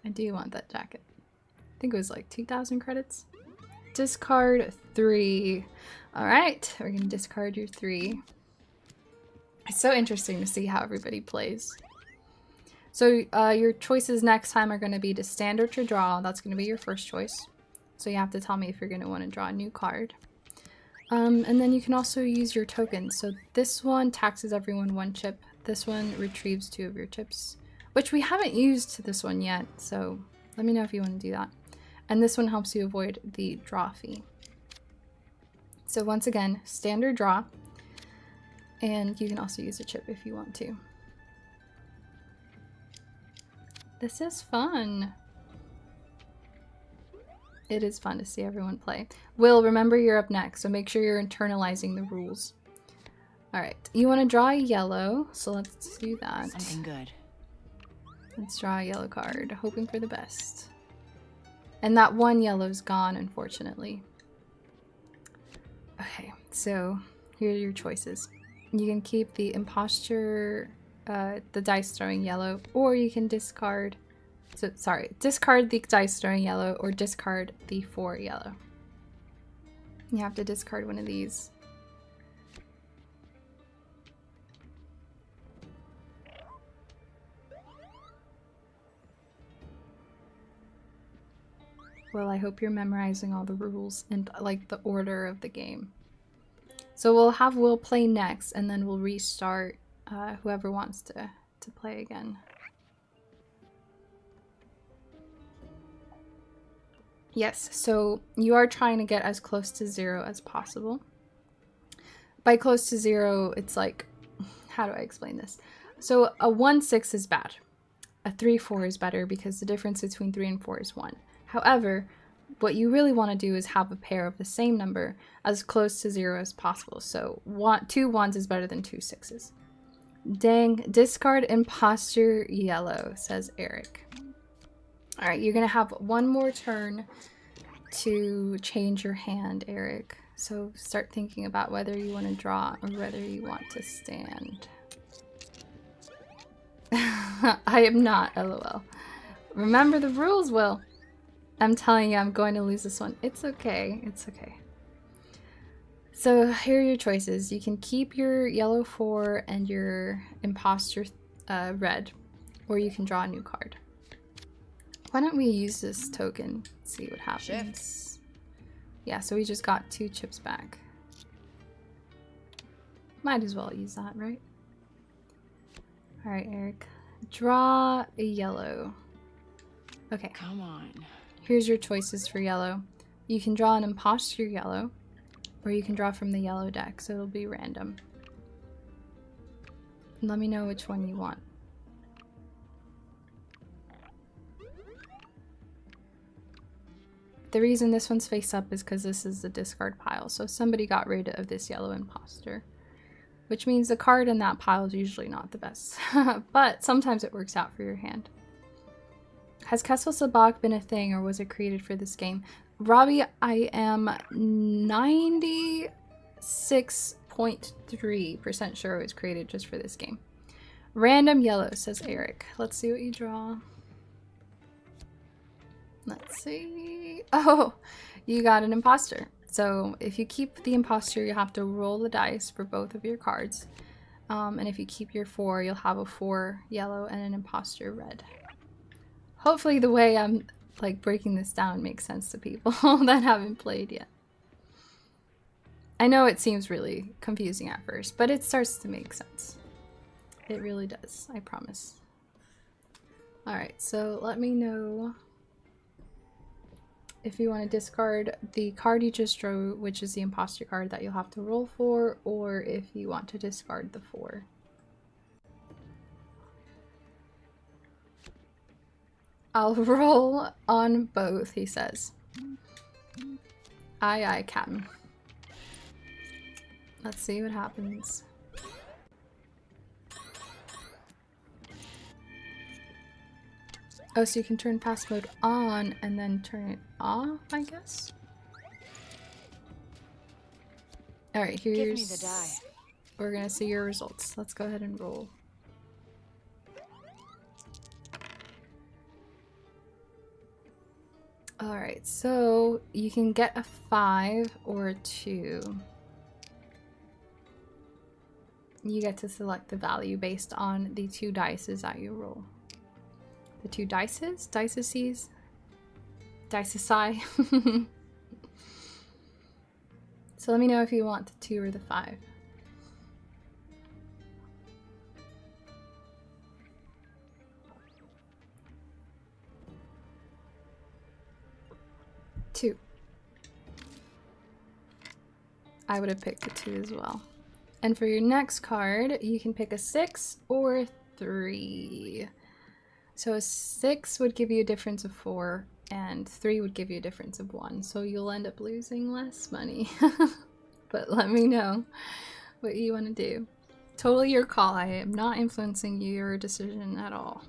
I do want that jacket. I think it was like 2,000 credits. Discard 3. Alright, we're going to discard your 3. It's so interesting to see how everybody plays. So your choices next time are going to be to stand or to draw. That's going to be your first choice. So you have to tell me if you're going to want to draw a new card. And then you can also use your tokens. So this one taxes everyone 1 chip. This one retrieves 2 of your chips, which we haven't used this one yet. So let me know if you want to do that. And this one helps you avoid the draw fee. So once again, standard draw. And you can also use a chip if you want to. This is fun. It is fun to see everyone play. Will, remember you're up next, so make sure you're internalizing the rules. Alright, you want to draw a yellow, so let's do that. Something good. Let's draw a yellow card, hoping for the best. And that 1 yellow's gone, unfortunately. Okay, so here are your choices. You can keep the imposture, the dice throwing yellow, or you can discard... So, sorry, discard the dice throwing yellow or discard the 4 yellow. You have to discard one of these. Well, I hope you're memorizing all the rules and like the order of the game. So we'll have Will play next and then we'll restart whoever wants to play again. Yes, so you are trying to get as close to 0 as possible. By close to 0, it's like, how do I explain this? So a 1-6 is bad. A 3-4 is better because the difference between 3 and 4 is 1. However, what you really want to do is have a pair of the same number as close to 0 as possible. So 2 1s is better than 2 6s. Dang, discard imposter yellow, says Eric. Alright, you're going to have 1 more turn to change your hand, Eric. So start thinking about whether you want to draw or whether you want to stand. I am not, lol. Remember the rules, Will. I'm telling you, I'm going to lose this one. It's okay. It's okay. So here are your choices. You can keep your yellow 4 and your imposter red, or you can draw a new card. Why don't we use this token? See what happens. Yeah, so we just got 2 chips back. Might as well use that, right? Alright, Eric. Draw a yellow. Okay. Come on. Here's your choices for yellow. You can draw an imposter yellow, or you can draw from the yellow deck, so it'll be random. Let me know which one you want. The reason this one's face up is because this is the discard pile, so somebody got rid of this yellow imposter. Which means the card in that pile is usually not the best. But sometimes it works out for your hand. Has Kessel Sabacc been a thing, or was it created for this game? Robbie, I am 96.3% sure it was created just for this game. Random yellow, says Eric. Let's see what you draw. Let's see. Oh, you got an imposter. So if you keep the imposter, you have to roll the dice for both of your cards. And if you keep your 4, you'll have a 4 yellow and an imposter red. Hopefully the way I'm like breaking this down makes sense to people that haven't played yet. I know it seems really confusing at first, but it starts to make sense. It really does, I promise. Alright, so let me know if you want to discard the card you just drew, which is the imposter card that you'll have to roll for, or if you want to discard the 4. I'll roll on both, he says. Aye, aye, Captain. Let's see what happens. Oh, so you can turn fast mode on and then turn it off, I guess? Alright, here's... Give me the die. We're gonna see your results. Let's go ahead and roll. Alright, so you can get a 5 or a 2. you get to select the value based on the 2 dices that you roll. The 2 dices? Dices? Dices. So let me know if you want the 2 or the 5. Two. I would have picked the 2 as well. And for your next card, you can pick a 6 or 3. So a 6 would give you a difference of 4, and 3 would give you a difference of 1. So you'll end up losing less money. But let me know what you want to do. Totally your call. I am not influencing your decision at all.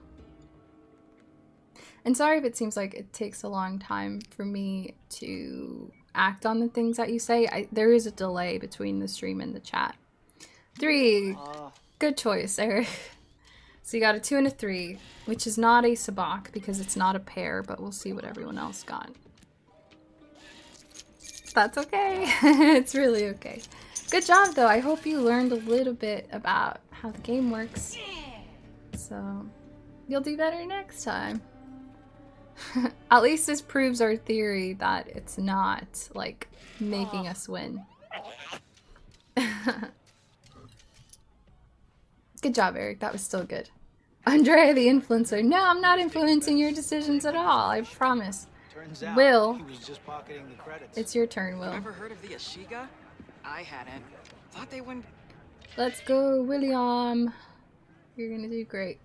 And sorry if it seems like it takes a long time for me to act on the things that you say. There is a delay between the stream and the chat. 3. Good choice, Eric. So you got a 2 and a 3, which is not a Sabacc because it's not a pair, but we'll see what everyone else got. That's okay. It's really okay. Good job, though. I hope you learned a little bit about how the game works. So you'll do better next time. At least this proves our theory that it's not, like, making us win. Good job, Eric. That was still good. Andrea the influencer. No, I'm not influencing your decisions at all. I promise. Turns out Will. he was just pocketing the credits. It's your turn, Will. Ever heard of the Ashiga? I hadn't. Thought they wouldn't. Let's go, William. You're gonna do great.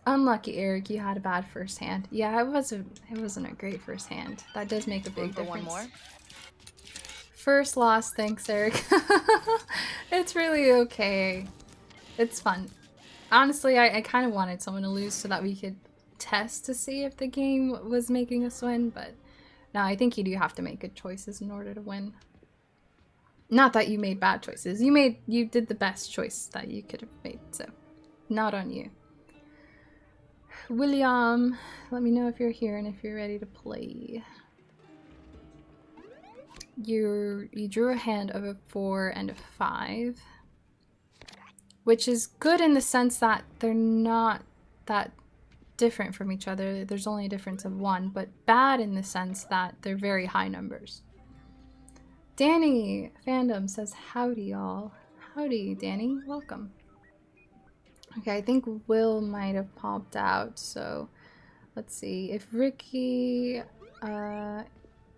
Unlucky, Eric. You had a bad first hand. Yeah, it wasn't a great first hand. That does make a big difference. One more? First loss, thanks, Eric. It's really okay. It's fun. Honestly, I kind of wanted someone to lose so that we could test to see if the game was making us win, but no, I think you do have to make good choices in order to win. Not that you made bad choices. You did the best choice that you could have made, so not on you. William, let me know if you're here and if you're ready to play. You drew a hand of a 4 and a 5, which is good in the sense that they're not that different from each other. There's only a difference of 1, but bad in the sense that they're very high numbers. Danny Fandom says howdy, y'all. Howdy, Danny. Welcome. Okay, I think Will might have popped out, so let's see. If Ricky,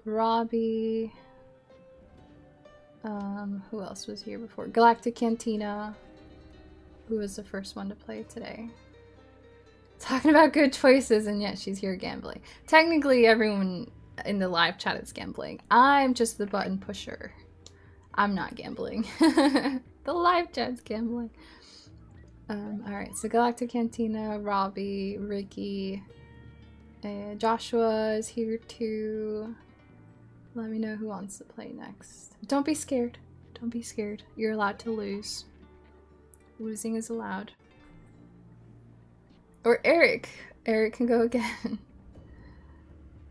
Robbie, who else was here before? Galactic Cantina, who was the first one to play today. Talking about good choices, and yet she's here gambling. Technically, everyone in the live chat is gambling. I'm just the button pusher. I'm not gambling. The live chat's gambling. Alright, so Galactic Cantina, Robbie, Ricky, Joshua is here too. Let me know who wants to play next. Don't be scared. Don't be scared. You're allowed to lose. Losing is allowed. Or Eric. Eric can go again.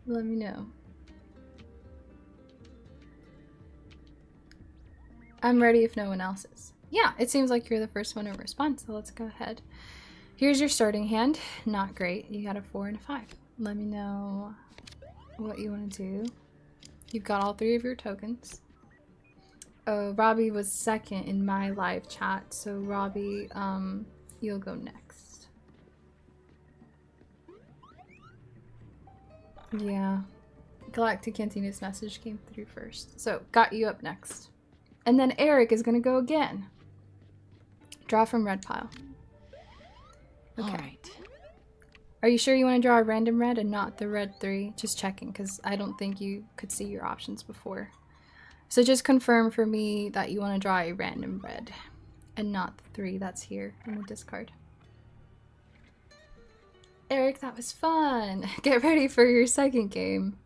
Let me know. I'm ready if no one else is. Yeah, it seems like you're the first one to respond, so let's go ahead. Here's your starting hand. Not great. You got a 4 and a 5. Let me know what you want to do. You've got all 3 of your tokens. Oh, Robbie was second in my live chat, so Robbie, you'll go next. Yeah. Galactic Cantina's message came through first. So, got you up next. And then Eric is gonna go again. Draw from red pile. Okay. Alright. Are you sure you want to draw a random red and not the red 3? Just checking, because I don't think you could see your options before. So just confirm for me that you want to draw a random red and not the 3 that's here in the discard. Eric, that was fun! Get ready for your second game.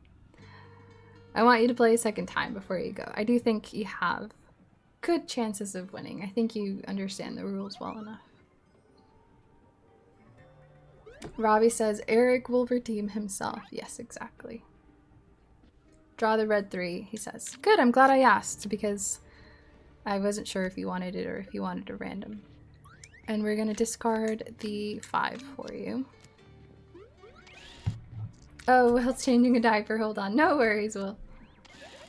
I want you to play a second time before you go. I do think you have good chances of winning. I think you understand the rules well enough. Robbie says Eric will redeem himself. Yes, exactly. Draw the red 3, he says. Good, I'm glad I asked because I wasn't sure if you wanted it or if you wanted a random. And we're gonna discard the 5 for you. Oh, Will's changing a diaper. Hold on. No worries, Will.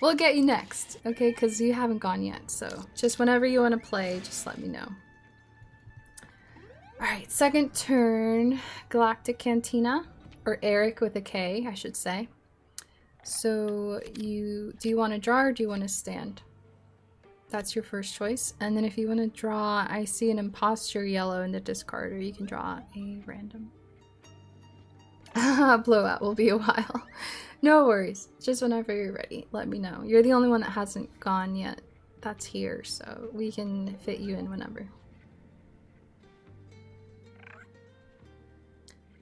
We'll get you next, okay? Because you haven't gone yet. So just whenever you want to play, just let me know. Alright, second turn. Galactic Cantina. Or Eric with a K, I should say. So do you want to draw or do you want to stand? That's your first choice. And then if you want to draw, I see an imposter yellow in the discard, or you can draw a random. Blowout will be a while. No worries. Just whenever you're ready, let me know. You're the only one that hasn't gone yet that's here, so we can fit you in whenever.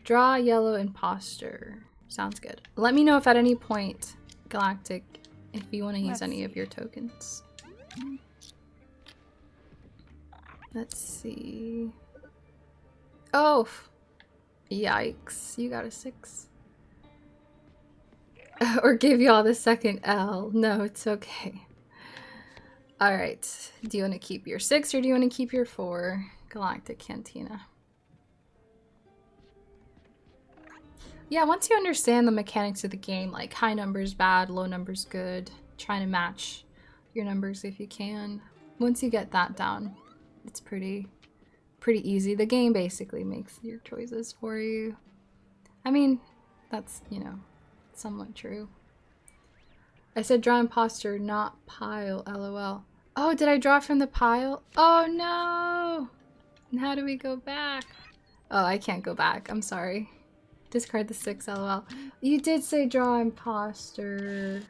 Draw yellow imposter. Sounds good. Let me know if at any point, Galactic, if you want to use any of your tokens. Let's see. Oh! Yikes. You got a 6. Or give y'all the second L. No, it's okay. Alright. Do you want to keep your 6 or do you want to keep your 4? Galactic Cantina. Yeah, once you understand the mechanics of the game, like high numbers bad, low numbers good, trying to match your numbers if you can. Once you get that down, it's pretty easy. The game basically makes your choices for you. I mean, that's, you know, somewhat true. I said draw imposter, not pile, lol. Oh, did I draw from the pile? Oh no! And how do we go back? Oh, I can't go back. I'm sorry. Discard the 6, lol. You did say draw imposter.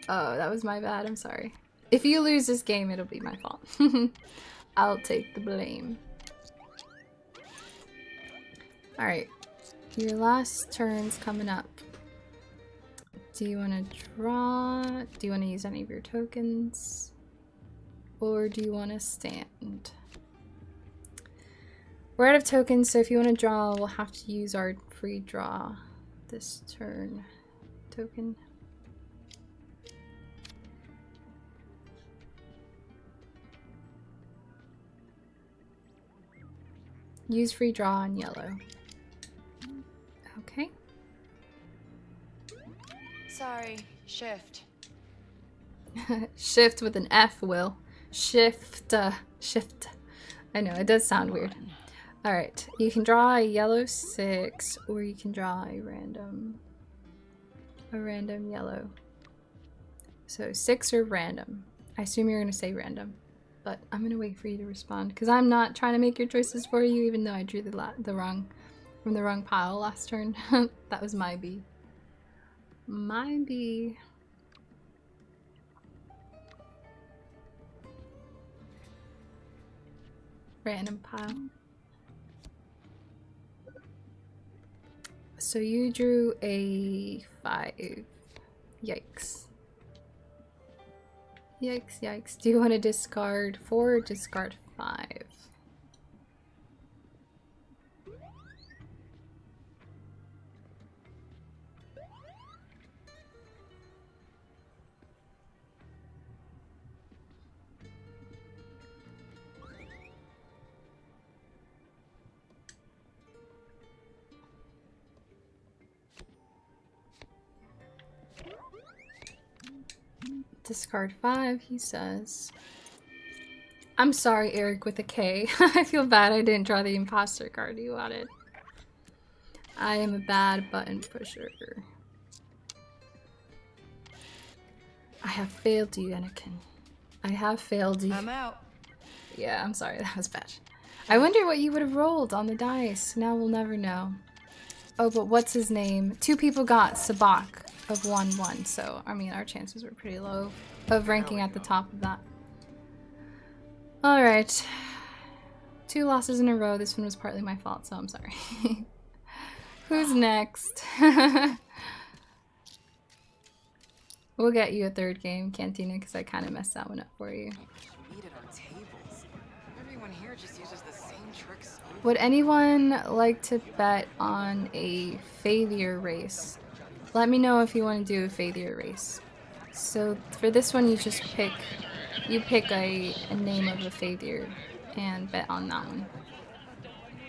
Oh, that was my bad. I'm sorry. If you lose this game, it'll be my fault. I'll take the blame. Alright. Your last turn's coming up. Do you want to draw? Do you want to use any of your tokens? Or do you want to stand? We're out of tokens, so if you want to draw, we'll have to use our free draw this turn token. Use free draw on yellow. Okay. Sorry, shift. Shift with an F, Will. Shift. Shift. I know, it does sound weird. Alright, you can draw a yellow 6, or you can draw a random yellow. So 6 or random. I assume you're going to say random, but I'm going to wait for you to respond, because I'm not trying to make your choices for you, even though I drew the wrong pile last turn. That was my B. My B. Random pile. So you drew a 5. Yikes. Yikes, yikes. Do you want to discard 4 or discard 5? Discard 5, he says. I'm sorry, Eric with a K. I feel bad I didn't draw the imposter card you wanted. I am a bad button pusher. I have failed you, Anakin. I have failed you. I'm out. Yeah, I'm sorry, that was bad. I wonder what you would have rolled on the dice. Now we'll never know. Oh, but what's his name? 2 people got Sabacc of 1-1, so I mean our chances were pretty low of ranking at the top of that. Alright. 2 losses in a row. This one was partly my fault, so I'm sorry. Who's next? We'll get you a 3rd game, Cantina, because I kind of messed that one up for you. Eat at our tables. Everyone here just uses the same tricks. Would anyone like to bet on a failure race? Let me know if you want to do a failure race. So for this one, you just pick You pick a name of a failure and bet on that one.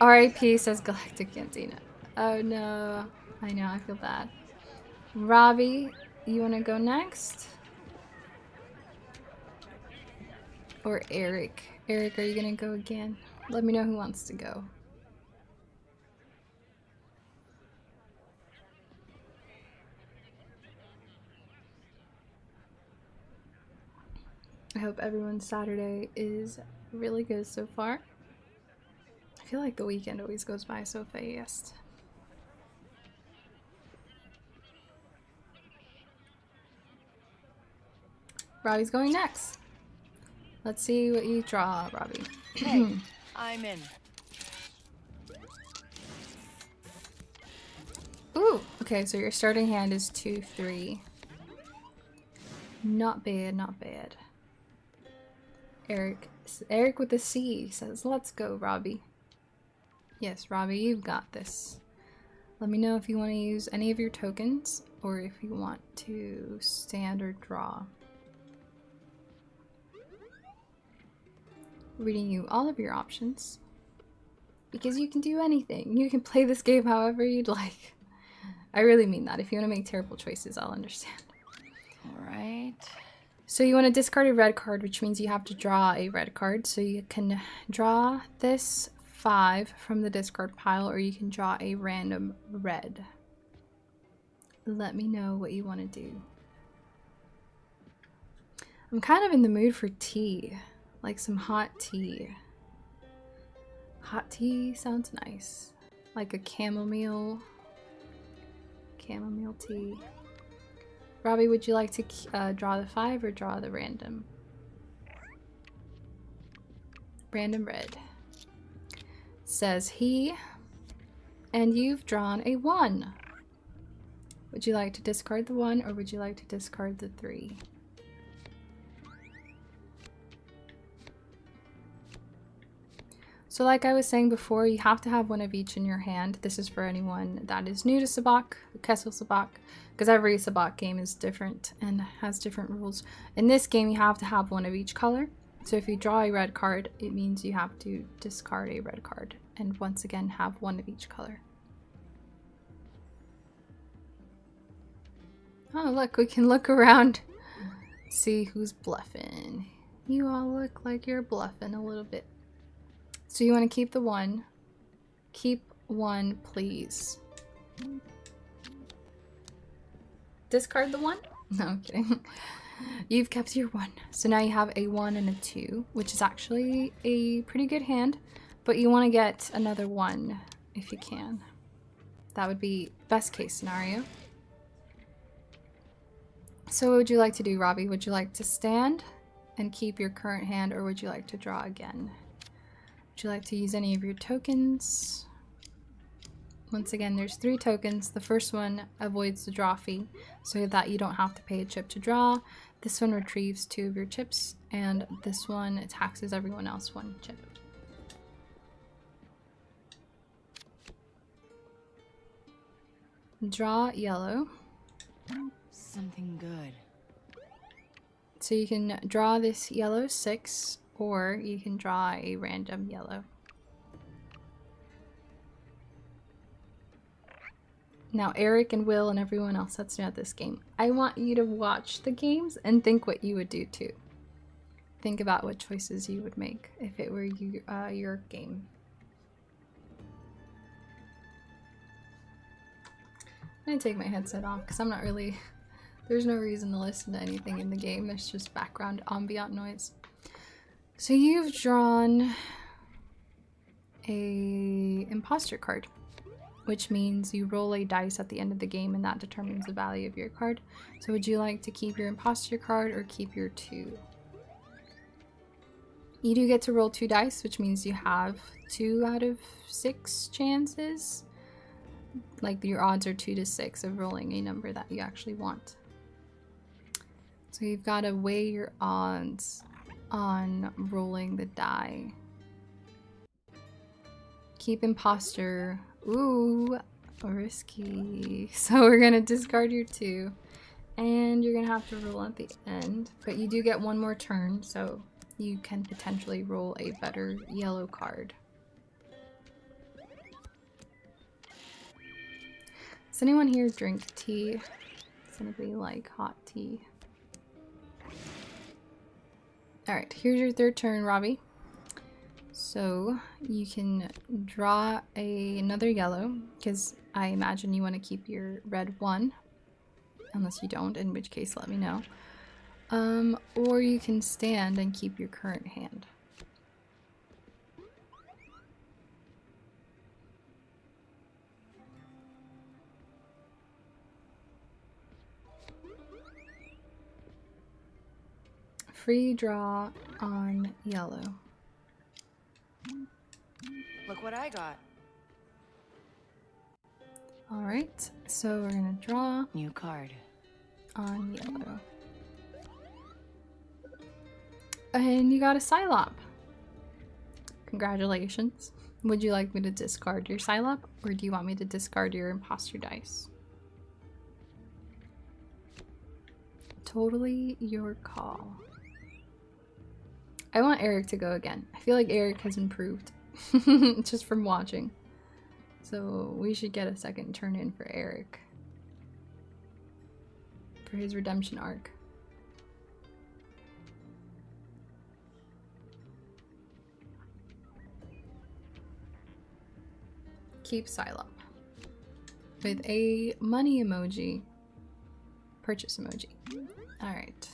R.I.P. says Galactic Cantina. Oh no. I know, I feel bad. Robbie, you wanna go next? Or Eric? Eric, are you gonna go again? Let me know who wants to go. I hope everyone's Saturday is really good so far. I feel like the weekend always goes by so fast. Robbie's going next. Let's see what you draw, Robbie. Hey, I'm in. Ooh, okay, so your starting hand is 2-3. Not bad, not bad. Eric with a C says, let's go, Robbie. Yes, Robbie, you've got this. Let me know if you want to use any of your tokens or if you want to stand or draw. Reading you all of your options because you can do anything. You can play this game however you'd like. I really mean that. If you want to make terrible choices, I'll understand. Alright. So you want to discard a red card, which means you have to draw a red card. So you can draw this 5 from the discard pile, or you can draw a random red. Let me know what you want to do. I'm kind of in the mood for tea. Like some hot tea. Hot tea sounds nice. Like a chamomile tea. Robbie, would you like to draw the 5 or draw the random? Random red. Says he. And you've drawn a 1. Would you like to discard the 1 or would you like to discard the 3? So like I was saying before, you have to have one of each in your hand. This is for anyone that is new to Sabacc, Kessel Sabacc, because every Sabacc game is different and has different rules. In this game, you have to have one of each color. So if you draw a red card, it means you have to discard a red card. And once again, have one of each color. Oh, look, we can look around, see who's bluffing. You all look like you're bluffing a little bit. So you want to keep the 1. Keep 1, please. Discard the 1? No, I'm kidding. You've kept your 1. So now you have a 1 and a 2, which is actually a pretty good hand. But you want to get another 1 if you can. That would be best case scenario. So what would you like to do, Robbie? Would you like to stand and keep your current hand, or would you like to draw again? Would you like to use any of your tokens? Once again, there's 3 tokens. The first one avoids the draw fee, so that you don't have to pay a chip to draw. This one retrieves 2 of your chips, and this one taxes everyone else 1 chip. Draw yellow. Something good. So you can draw this yellow 6, or you can draw a random yellow. Now Eric and Will and everyone else that's new at this game, I want you to watch the games and think what you would do too. Think about what choices you would make if it were your game. I'm gonna take my headset off because I'm not really... There's no reason to listen to anything in the game. There's just background ambient noise. So you've drawn a imposter card, which means you roll a dice at the end of the game and that determines the value of your card. So would you like to keep your imposter card or keep your 2? You do get to roll 2 dice, which means you have 2 out of 6 chances. Like your odds are 2 to 6 of rolling a number that you actually want. So you've got to weigh your odds on rolling the die. Keep imposter. Ooh, risky. So we're gonna discard your 2 And you're gonna have to roll at the end, but you do get one more turn, so you can potentially roll a better yellow card. Does anyone here drink tea? Does anybody like hot tea? Alright, here's your third turn, Robbie. So you can draw another yellow, because I imagine you want to keep your red one. Unless you don't, in which case let me know. Or you can stand and keep your current hand. Free draw on yellow. Look what I got. Alright, so we're gonna draw New card. on yellow. And you got a Psylop. Congratulations. Would you like me to discard your Psylop, or do you want me to discard your imposter dice? Totally your call. I want Eric to go again. I feel like Eric has improved just from watching. So we should get a second turn in for Eric for his redemption arc. Keep Psylop with a money emoji, purchase emoji. Alright,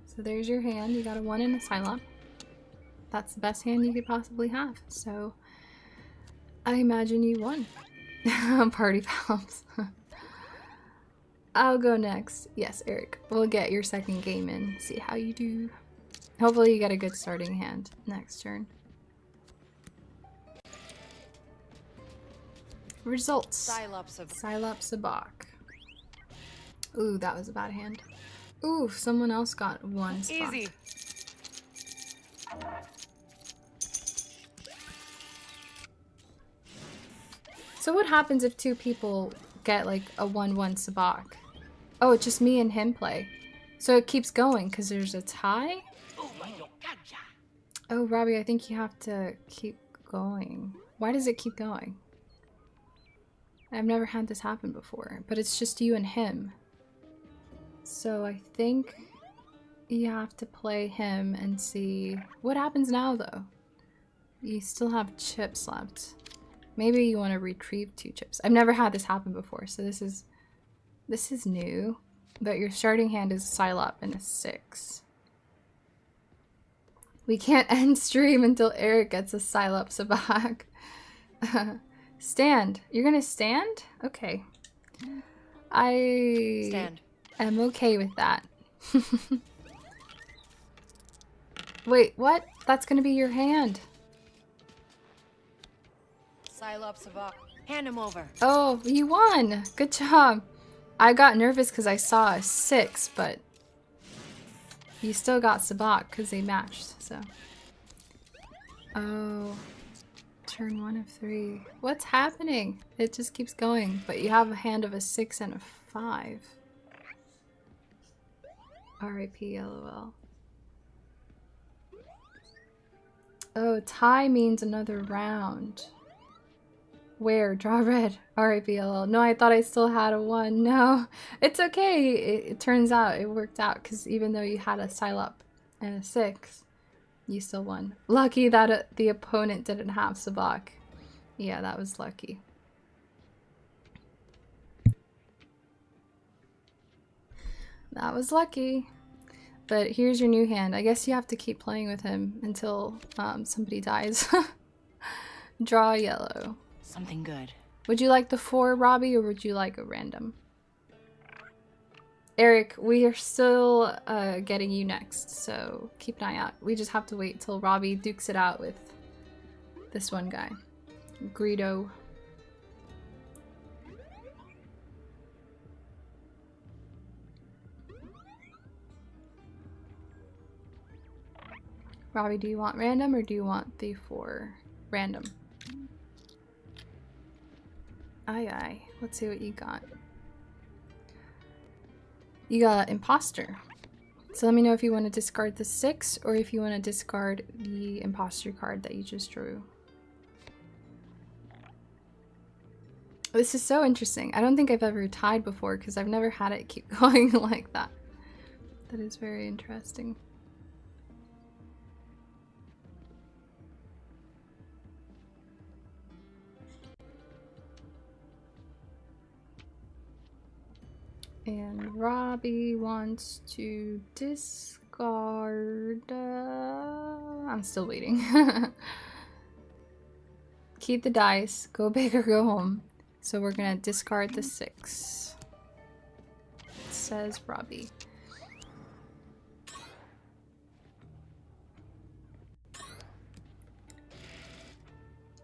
so there's your hand. You got a 1 and a Psylop. That's the best hand you could possibly have, so I imagine you won. Party pals. I'll go next. Yes, Eric, we'll get your second game in, see how you do. Hopefully you get a good starting hand next turn. Results. Psylop Sabacc. Ooh, that was a bad hand. Ooh, someone else got 1 spot. Easy. So what happens if 2 people get like a 1-1 Sabacc? Oh, it's just me and him play. So it keeps going because there's a tie? Oh, Robbie, I think you have to keep going. Why does it keep going? I've never had this happen before, but it's just you and him. So I think you have to play him and see what happens now, though. You still have chips left. Maybe you want to retrieve 2 chips. I've never had this happen before, so this is new. But your starting hand is Psylop and a 6. We can't end stream until Eric gets a Psylop Sabacc. Stand. You're gonna stand? Okay. I Stand. am okay with that. Wait, what? That's gonna be your hand. Psylop Sabacc. Hand him over. Oh, you won! Good job. I got nervous because I saw a 6, but you still got Sabacc because they matched, so. Oh. Turn 1 of 3. What's happening? It just keeps going, but you have a hand of a 6 and a 5. R.I.P. LOL. Oh, tie means another round. Where? Draw red. R.I.P. LOL. No, I thought I still had a 1. No, it's okay. It turns out it worked out because even though you had a Psylop and a 6, you still won. Lucky that the opponent didn't have Sabacc. Yeah, that was lucky. That was lucky. But here's your new hand. I guess you have to keep playing with him until somebody dies. Draw yellow. Something good. Would you like the 4, Robbie, or would you like a random? Eric, we are still getting you next, so keep an eye out. We just have to wait till Robbie dukes it out with this one guy. Greedo. Robbie, do you want random or do you want the 4? Random. Aye aye. Let's see what you got. You got imposter. So let me know if you want to discard the 6 or if you want to discard the imposter card that you just drew. This is so interesting. I don't think I've ever tied before because I've never had it keep going like that. That is very interesting. And Robbie wants to discard... I'm still waiting. Keep the dice. Go big or go home. So we're gonna discard the 6. Says Robbie.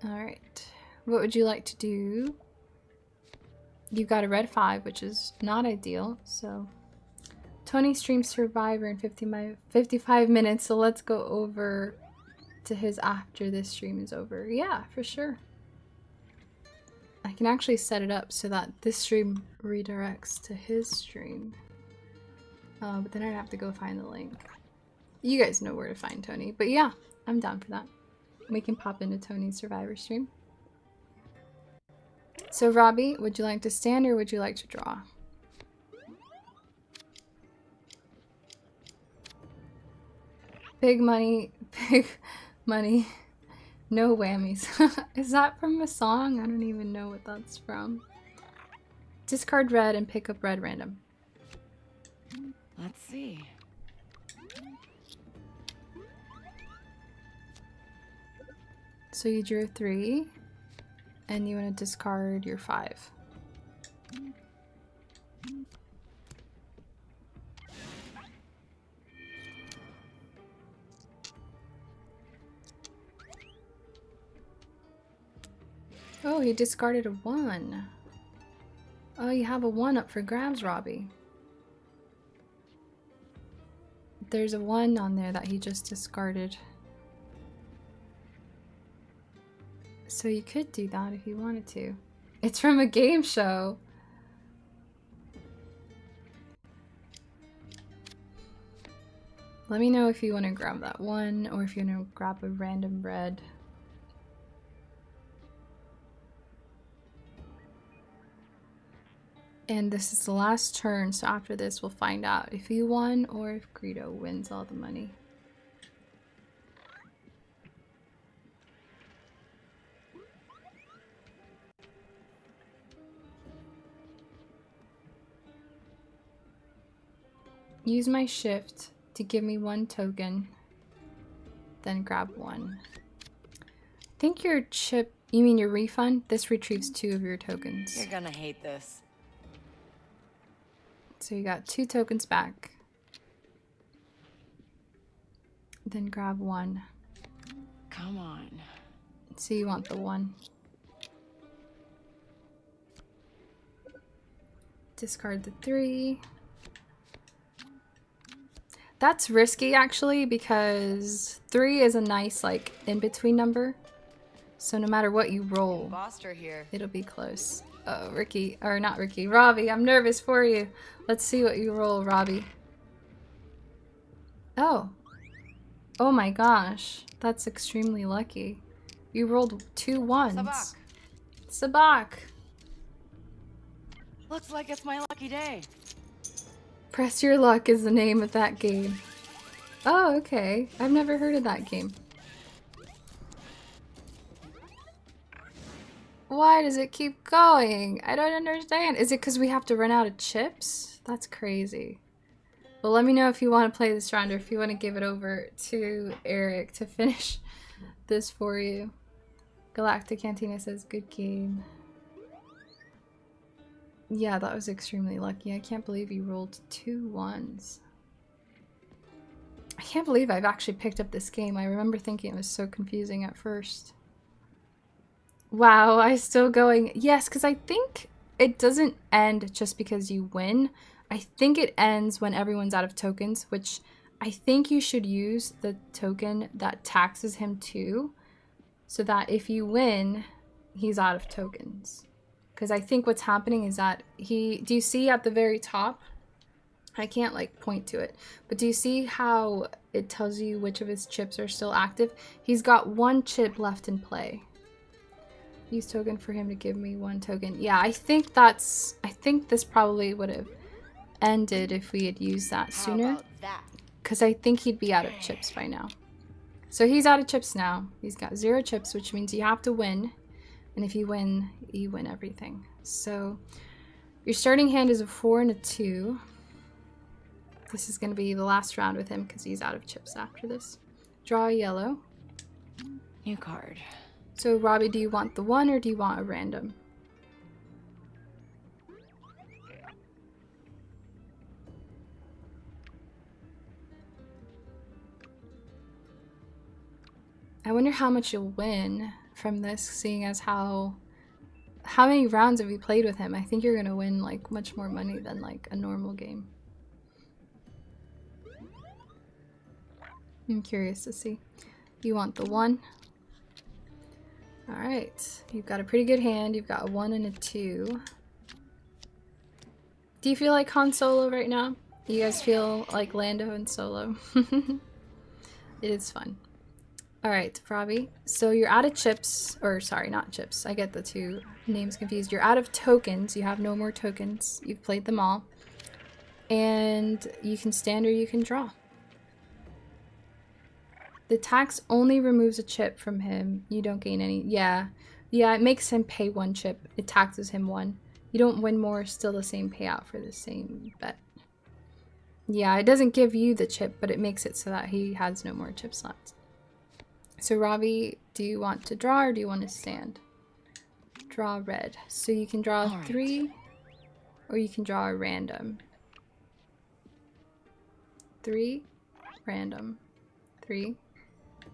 Alright. What would you like to do? You've got a red 5, which is not ideal, so... Tony streams Survivor in 55 minutes, so let's go over to his after this stream is over. Yeah, for sure. I can actually set it up so that this stream redirects to his stream. But then I'd have to go find the link. You guys know where to find Tony, but yeah, I'm down for that. We can pop into Tony's Survivor stream. So Robbie, would you like to stand or would you like to draw? Big money, no whammies. Is that from a song? I don't even know what that's from. Discard red and pick up red random. Let's see. So you drew a 3, and you want to discard your 5. Oh, he discarded a 1. Oh, you have a 1 up for grabs, Robbie. There's a 1 on there that he just discarded. So you could do that if you wanted to. It's from a game show. Let me know if you want to grab that 1 or if you want to grab a random red. And this is the last turn, so after this we'll find out if you won or if Greedo wins all the money. Use my shift to give me 1 token, then grab 1. I think your chip, you mean your refund? This retrieves 2 of your tokens. You're gonna hate this. So you got 2 tokens back. Then grab 1. Come on. So you want the 1. Discard the 3. That's risky actually because 3 is a nice like in-between number. So no matter what you roll, Foster here. it'll be close. Oh, Ricky, or not Ricky, Robbie, I'm nervous for you. Let's see what you roll, Robbie. Oh. Oh my gosh. That's extremely lucky. You rolled 2 1s. Sabacc. Sabacc. Looks like it's my lucky day. Press Your Luck is the name of that game. Oh, okay. I've never heard of that game. Why does it keep going? I don't understand. Is it because we have to run out of chips? That's crazy. Well, let me know if you want to play this round or if you want to give it over to Eric to finish this for you. Galactic Cantina says, good game. Yeah, that was extremely lucky. I can't believe you rolled 2 1s. I can't believe I've actually picked up this game. I remember thinking it was so confusing at first. Wow, I'm still going. Yes, because I think it doesn't end just because you win. I think it ends when everyone's out of tokens, which I think you should use the token that taxes him too, so that if you win, he's out of tokens. Because I think what's happening is that do you see at the very top I can't like point to it, but do you see how it tells you which of his chips are still active? He's got 1 chip left in play. Use token for him to give me 1 token. Yeah, I think this probably would have ended if we had used that sooner. Because I think he'd be out of chips by now. So he's out of chips now. He's got 0 chips, which means you have to win. And if you win everything. So your starting hand is a 4 and a 2. This is going to be the last round with him because he's out of chips after this. Draw a yellow. New card. So Robbie, do you want the 1 or do you want a random? I wonder how much you'll win from this, seeing as how many rounds have you played with him? I think you're gonna win like much more money than like a normal game. I'm curious to see. You want the 1? Alright, you've got a pretty good hand. You've got a 1 and a 2. Do you feel like Han Solo right now? You guys feel like Lando and Solo? It is fun. Alright, Frobby. So you're out of chips, or sorry, not chips. I get the 2 names confused. You're out of tokens. You have no more tokens. You've played them all. And you can stand or you can draw. The tax only removes a chip from him. You don't gain any. Yeah, it makes him pay 1 chip. It taxes him 1. You don't win more, still the same payout for the same bet. Yeah, it doesn't give you the chip, but it makes it so that he has no more chips left. So Robbie, do you want to draw or do you want to stand? Draw red. So you can draw a 3 or you can draw a random. 3, random. 3,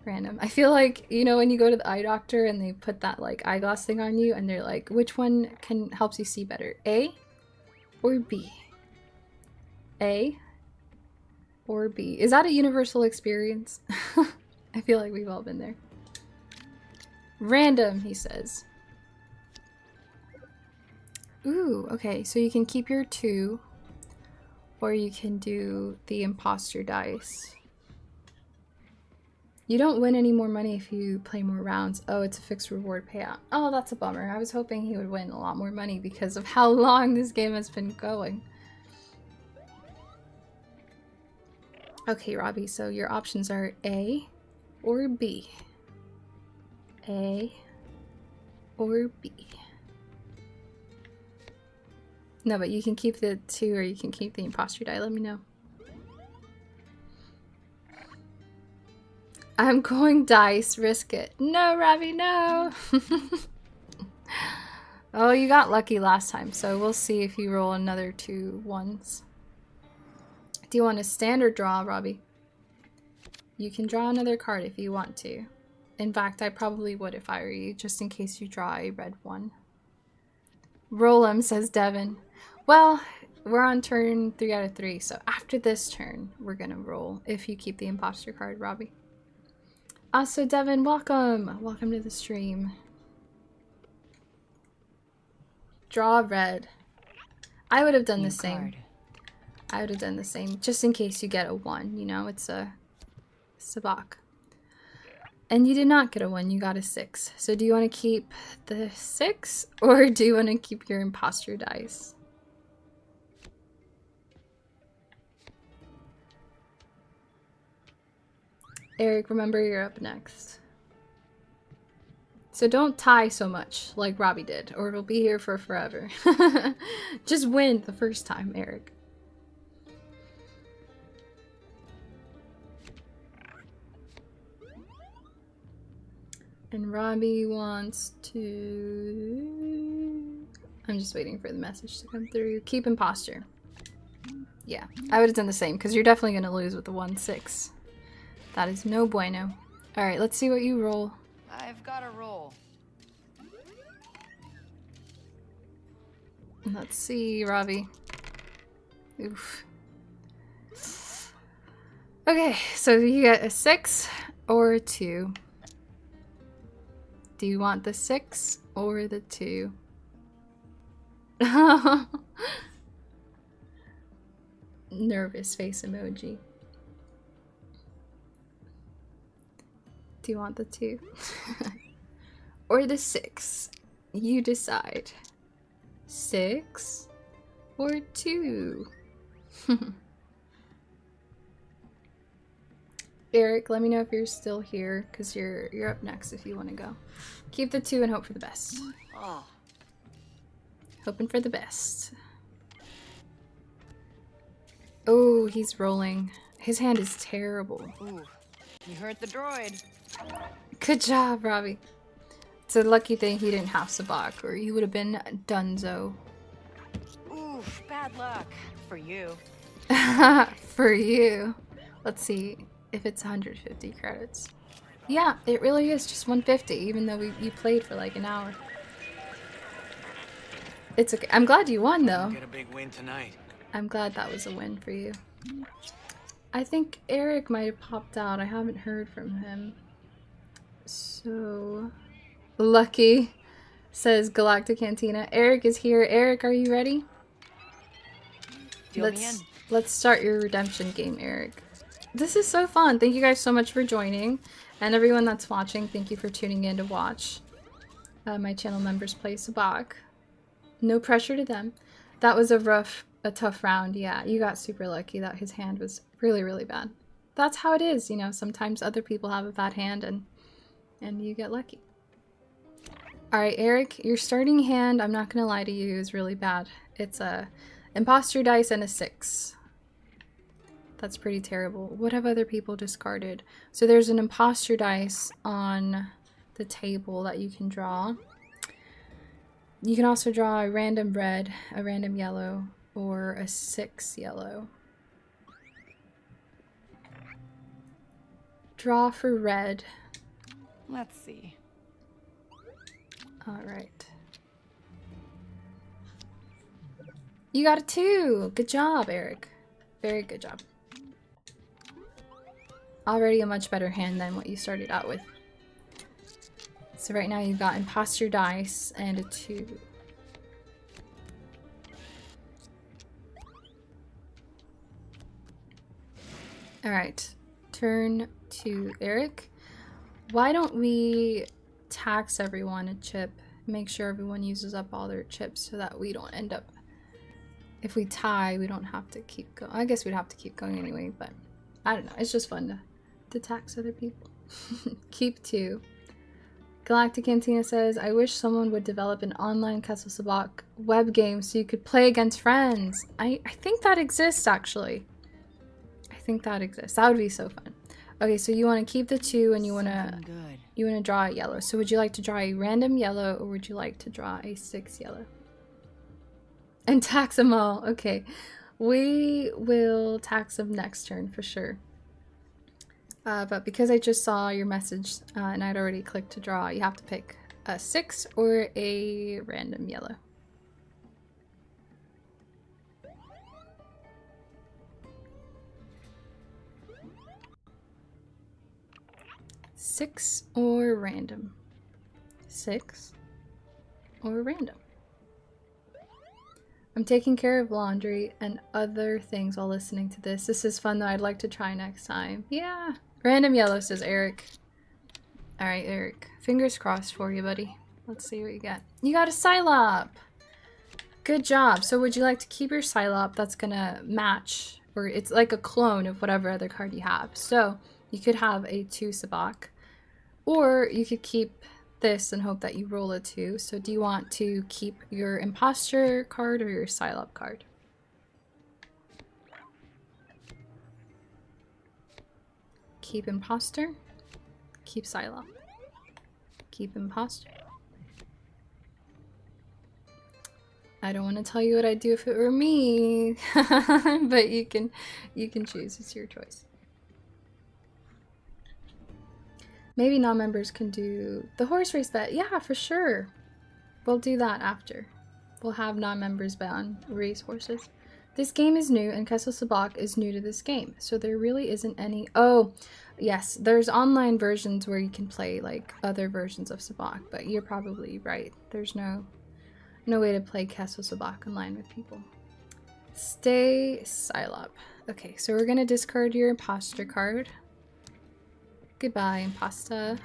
random. I feel like, you know, when you go to the eye doctor and they put that like eyeglass thing on you and they're like, which one helps you see better? A or B? A or B? Is that a universal experience? I feel like we've all been there. Random, he says. Ooh, okay, so you can keep your 2 or you can do the imposter dice. You don't win any more money if you play more rounds. Oh, it's a fixed reward payout. Oh, that's a bummer. I was hoping he would win a lot more money because of how long this game has been going. Okay, Robbie, so your options are A or B. A or B. No, but you can keep the 2 or you can keep the imposter die. Let me know. I'm going dice. Risk it. No, Robbie, no. Oh, you got lucky last time, so we'll see if you roll another 2 1s. Do you want to stand or draw, Robbie? You can draw another card if you want to. In fact, I probably would if I were you, just in case you draw a red one. Roll 'em, says Devin. Well, we're on turn 3 out of 3, so after this turn, we're gonna roll if you keep the imposter card, Robbie. So Devin, welcome! Welcome to the stream. Draw red. I would have done the same. I would have done the same, just in case you get a 1, you know, it's a Sabacc. And you did not get a 1, you got a 6. So do you want to keep the 6, or do you want to keep your imposter dice? Eric, remember you're up next. So don't tie so much like Robbie did, or it'll be here for forever. Just win the first time, Eric. And Robbie wants to... I'm just waiting for the message to come through. Keep imposter. Yeah, I would have done the same, because you're definitely going to lose with the 1-6. That is no bueno. Alright, let's see what you roll. I've got a roll. Let's see, Robbie. Oof. Okay, so you get a 6 or a 2. Do you want the 6 or the 2? nervous face emoji. Do you want the 2? Or the 6? You decide. 6 or 2? Eric, let me know if you're still here, because you're up next if you want to go. Keep the 2 and hope for the best. Oh. Hoping for the best. Oh, he's rolling. His hand is terrible. Ooh, you hurt the droid. Good job, Robbie. It's a lucky thing he didn't have Sabacc, or you would have been donezo. Oof, bad luck. For you. For you. Let's see if it's 150 credits. Yeah, it really is just 150, even though you played for like an hour. It's okay. I'm glad you won, though. Get a big win tonight. I'm glad that was a win for you. I think Eric might have popped out. I haven't heard from him. So... Lucky, says Galactic Cantina. Eric is here. Eric, are you ready? Let's start your redemption game, Eric. This is so fun. Thank you guys so much for joining. And everyone that's watching, thank you for tuning in to watch my channel members play Sabacc. No pressure to them. That was a tough round. Yeah, you got super lucky that his hand was really, really bad. That's how it is, you know. Sometimes other people have a bad hand and you get lucky. Alright, Eric, your starting hand, I'm not gonna lie to you, is really bad. It's a imposter dice and a 6. That's pretty terrible. What have other people discarded? So there's an imposter dice on the table that you can draw. You can also draw a random red, a random yellow, or a 6 yellow. Draw for red. Let's see. Alright. You got a 2! Good job, Eric. Very good job. Already a much better hand than what you started out with. So right now you've got imposter dice and a 2. Alright. Turn to Eric. Why don't we tax everyone a chip? Make sure everyone uses up all their chips so that we don't end up... If we tie, we don't have to keep going. I guess we'd have to keep going anyway, but I don't know. It's just fun to tax other people. Keep 2. Galactic Cantina says, I wish someone would develop an online Kessel Sabacc web game so you could play against friends. I think that exists, actually. I think that exists. That would be so fun. Okay, so you want to keep the 2 and you want to draw a yellow. So would you like to draw a random yellow or would you like to draw a 6 yellow? And tax them all. Okay. We will tax them next turn for sure. But because I just saw your message and I'd already clicked to draw, you have to pick a 6 or a random yellow. Six or random. 6 or random. I'm taking care of laundry and other things while listening to this. This is fun though. I'd like to try next time. Yeah. Random yellow, says Eric. Alright, Eric. Fingers crossed for you, buddy. Let's see what you got. You got a Psylop! Good job. So would you like to keep your Psylop? That's gonna match, or it's like a clone of whatever other card you have. So you could have a 2 Sabacc. Or you could keep this and hope that you roll a 2. So do you want to keep your imposter card or your Psylop card? Keep imposter. Keep Psylop. Keep imposter. I don't want to tell you what I'd do if it were me, but you can choose. It's your choice. Maybe non-members can do the horse race bet. Yeah, for sure. We'll do that after. We'll have non-members bet on race horses. This game is new, and Kessel Sabacc is new to this game, so there really isn't any... Oh, yes, there's online versions where you can play, like, other versions of Sabacc, but you're probably right. There's no way to play Kessel Sabacc online with people. Stay Psylop. Okay, so we're gonna discard your imposter card. Goodbye, impasta.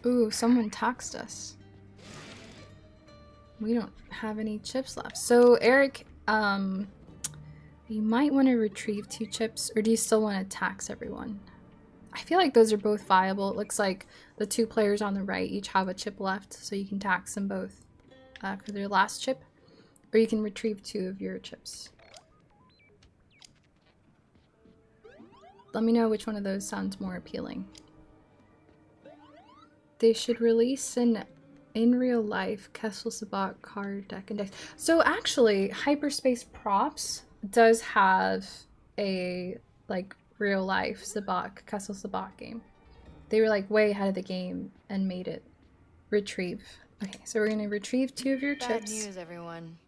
Ooh, someone taxed us. We don't have any chips left. So Eric, you might want to retrieve 2 chips, or do you still want to tax everyone? I feel like those are both viable. It looks like the 2 players on the right each have a chip left, so you can tax them both for their last chip, or you can retrieve 2 of your chips. Let me know which one of those sounds more appealing. They should release an in real life Kessel Sabacc card deck index. So actually, Hyperspace Props does have a like real life Sabacc, Kessel Sabacc game. They were like way ahead of the game and made it retrieve. Okay, so we're gonna retrieve 2 of your chips. Bad news, everyone.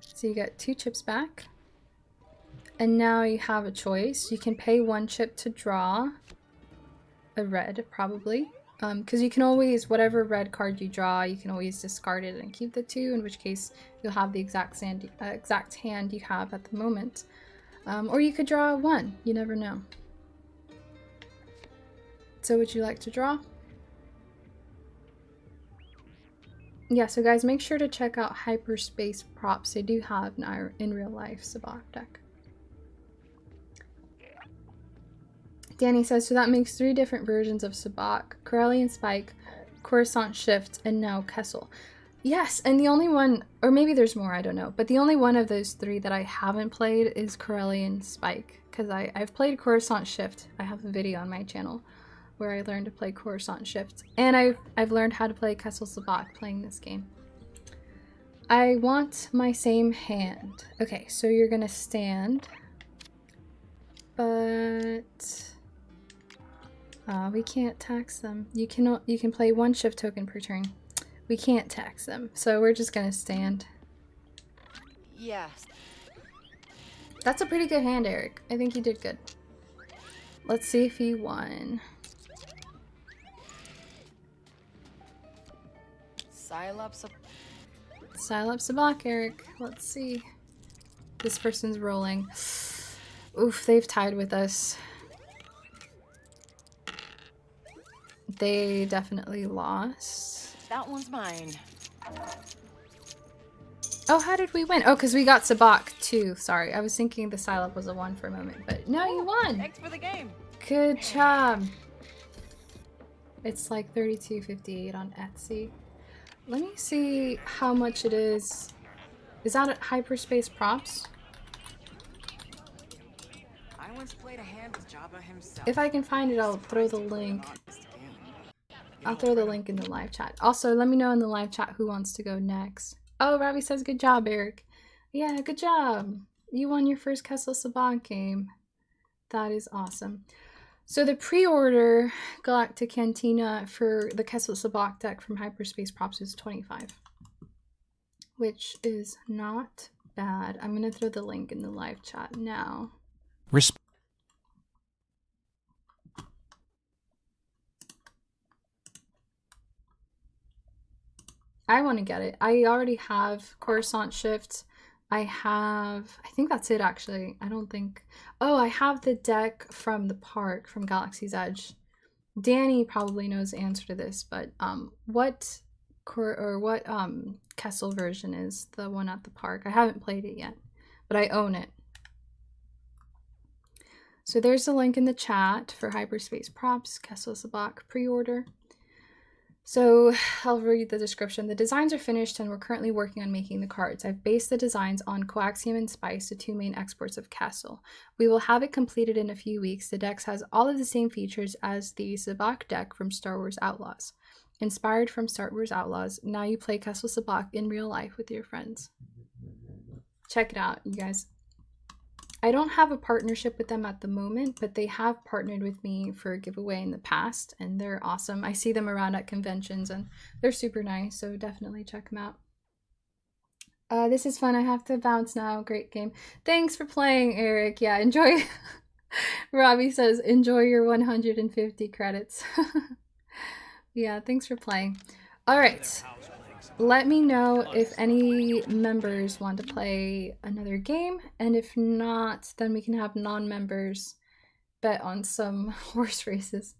So you get 2 chips back. And now you have a choice. You can pay 1 chip to draw a red, probably. Because you can always, whatever red card you draw, you can always discard it and keep the 2, in which case you'll have the exact hand you have at the moment. Or you could draw 1, you never know. So would you like to draw? Yeah, so guys, make sure to check out Hyperspace Props. They do have an in real life Sabacc deck. Danny says, so that makes 3 different versions of Sabacc: Corellian Spike, Coruscant Shift, and now Kessel. Yes, and the only one, or maybe there's more, I don't know, but the only one of those 3 that I haven't played is Corellian Spike, because I've played Coruscant Shift. I have a video on my channel where I learned to play Coruscant Shift, and I've learned how to play Kessel Sabacc playing this game. I want my same hand. Okay, so you're gonna stand, but we can't tax them. You can play 1 shift token per turn. We can't tax them, so we're just gonna stand. Yes. That's a pretty good hand, Eric. I think you did good. Let's see if you won. Psylop Sabacc, Eric. Let's see. This person's rolling. Oof, they've tied with us. They definitely lost. That one's mine. Oh, how did we win? Oh, because we got Sabacc too. Sorry, I was thinking the Psylop was a 1 for a moment, but no, you won. Thanks for the game. Good job. It's like $32.58 on Etsy. Let me see how much it is. Is that at Hyperspace Props? I once played a hand with Jabba himself. If I can find it, I'll throw the link. I'll throw the link in the live chat. Also, let me know in the live chat who wants to go next. Oh, Robbie says good job, Eric. Yeah, good job. You won your first Kessel Sabacc game. That is awesome. So the pre-order Galactic Cantina for the Kessel Sabacc deck from Hyperspace Props is $25, which is not bad. I'm gonna throw the link in the live chat now. I want to get it. I already have Coruscant Shift. I think that's it actually. I don't think. Oh, I have the deck from the park from Galaxy's Edge. Danny probably knows the answer to this, but what Kessel version is the one at the park? I haven't played it yet, but I own it. So there's a link in the chat for Hyperspace Props, Kessel Sabacc pre-order. So I'll read the description. The designs are finished and we're currently working on making the cards. I've based the designs on Coaxium and Spice, the 2 main exports of Kessel. We will have it completed in a few weeks. The deck has all of the same features as the Sabacc deck from Star Wars Outlaws. Inspired from Star Wars Outlaws, now you play Kessel Sabacc in real life with your friends. Check it out, you guys. I don't have a partnership with them at the moment, but they have partnered with me for a giveaway in the past, and they're awesome. I see them around at conventions, and they're super nice, so definitely check them out. This is fun. I have to bounce now. Great game. Thanks for playing, Eric. Yeah, enjoy. Robbie says, enjoy your 150 credits. Yeah, thanks for playing. Alright. Let me know if any members want to play another game, and if not, then we can have non-members bet on some horse races.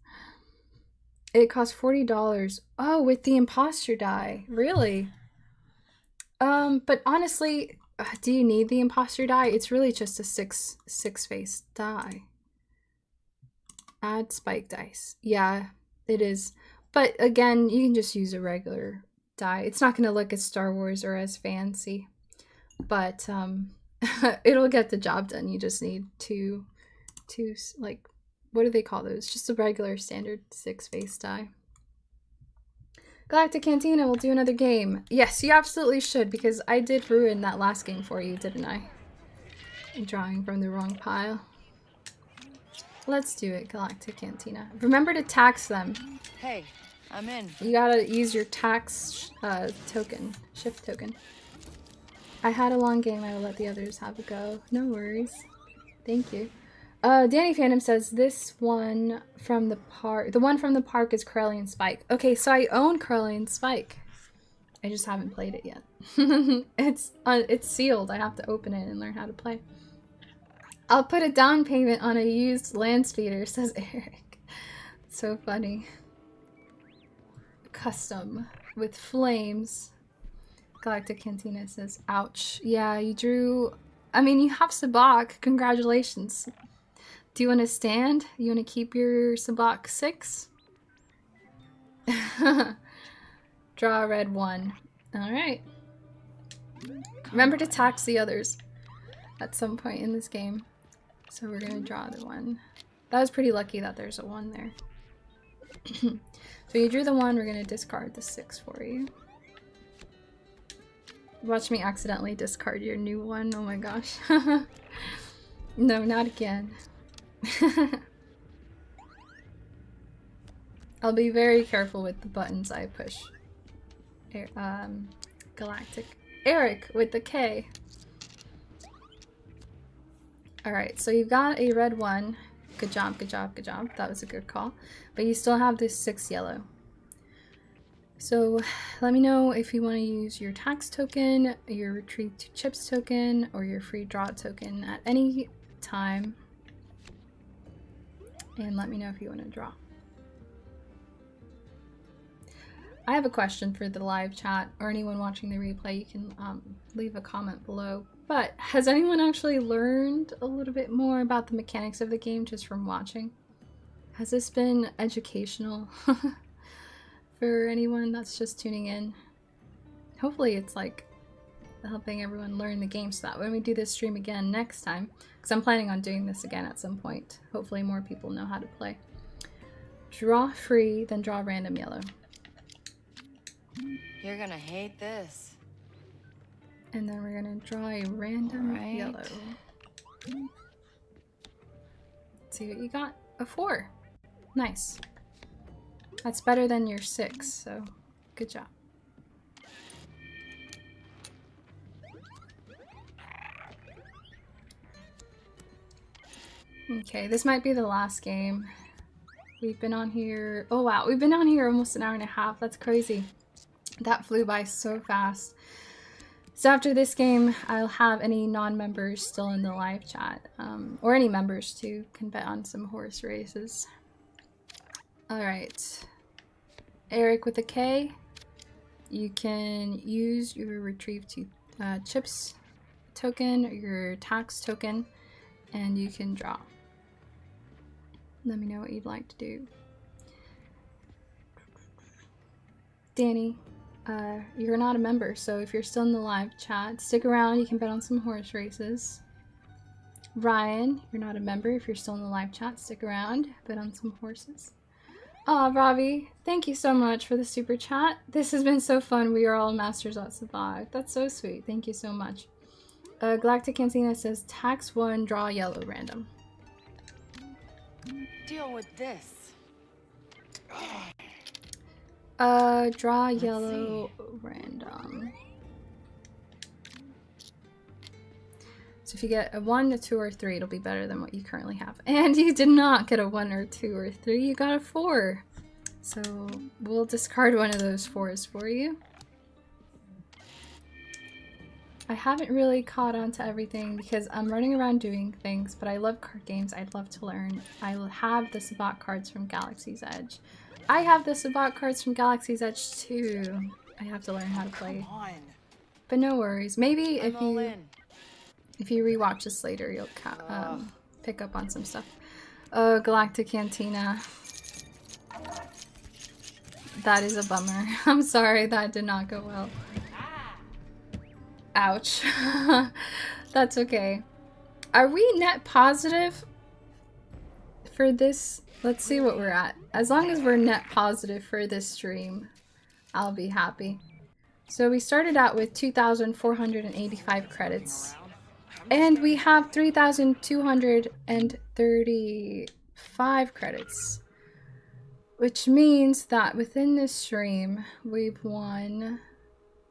It costs $40. Oh, with the imposter die. Really? But honestly, do you need the imposter die? It's really just a six-face die. Add spike dice. Yeah, it is. But again, you can just use a regular die. It's not going to look as Star Wars or as fancy. But it'll get the job done. You just need two, like, what do they call those? Just a regular standard six-face die. Galactic Cantina will do another game. Yes, you absolutely should, because I did ruin that last game for you, didn't I? Drawing from the wrong pile. Let's do it, Galactic Cantina. Remember to tax them. Hey, I'm in. You gotta use your tax token, shift token. I had a long game, I will let the others have a go. No worries. Thank you. Danny Phantom says this one from the park. The one from the park is Corellian Spike. Okay, so I own Corellian Spike. I just haven't played it yet. It's sealed. I have to open it and learn how to play. I'll put a down payment on a used land speeder, says Eric. So funny. Custom with flames. Galactic Cantina says, ouch. Yeah, you drew. I mean, you have Sabacc. Congratulations. Do you want to stand? You want to keep your Sabacc 6? Draw a red 1. Alright. Remember to tax the others at some point in this game. So we're going to draw the 1. That was pretty lucky that there's a 1 there. So you drew the 1, we're going to discard the 6 for you. Watch me accidentally discard your new 1. Oh my gosh. No, not again. I'll be very careful with the buttons I push. Galactic. Eric with the K. Alright, so you've got a red 1. Good job, good job, good job. That was a good call. But you still have this 6 yellow. So let me know if you want to use your tax token, your retrieve 2 chips token, or your free draw token at any time. And let me know if you want to draw. I have a question for the live chat, or anyone watching the replay. You can leave a comment below. But has anyone actually learned a little bit more about the mechanics of the game just from watching? Has this been educational for anyone that's just tuning in? Hopefully it's like helping everyone learn the game so that when we do this stream again next time, because I'm planning on doing this again at some point, hopefully more people know how to play. Draw free, then draw random yellow. You're gonna hate this. And then we're gonna draw a random yellow. Let's see what you got. A 4. Nice. That's better than your 6, so good job. Okay, this might be the last game. We've been on here. Oh wow, we've been on here almost an hour and a half. That's crazy. That flew by so fast. So after this game, I'll have any non-members still in the live chat, or any members too, can bet on some horse races. Alright. Eric with a K. You can use your retrieve 2 chips token, or your tax token, and you can draw. Let me know what you'd like to do. Danny, you're not a member, so if you're still in the live chat, stick around. You can bet on some horse races. Ryan, you're not a member. If you're still in the live chat, stick around. Bet on some horses. Aw, Robbie, thank you so much for the super chat. This has been so fun. We are all masters at Sabacc. That's so sweet. Thank you so much. Galactic Cantina says, tax 1, draw yellow random. Deal with this. Draw yellow random. So So if you get a 1, a 2, or 3, it'll be better than what you currently have. And you did not get a 1 or 2 or 3, you got a 4. So we'll discard one of those 4s for you. I haven't really caught on to everything because I'm running around doing things, but I love card games. I'd love to learn. I will have the Sabacc cards from Galaxy's Edge. I have the Sabacc cards from Galaxy's Edge too. I have to learn how to play. Come on. But no worries. Maybe I'm all in. if you rewatch this later, you'll pick up on some stuff. Oh, Galactic Cantina. That is a bummer. I'm sorry, that did not go well. Ouch. That's okay. Are we net positive for this? Let's see what we're at. As long as we're net positive for this stream, I'll be happy. So we started out with 2,485 credits. And we have 3,235 credits. Which means that within this stream, we've won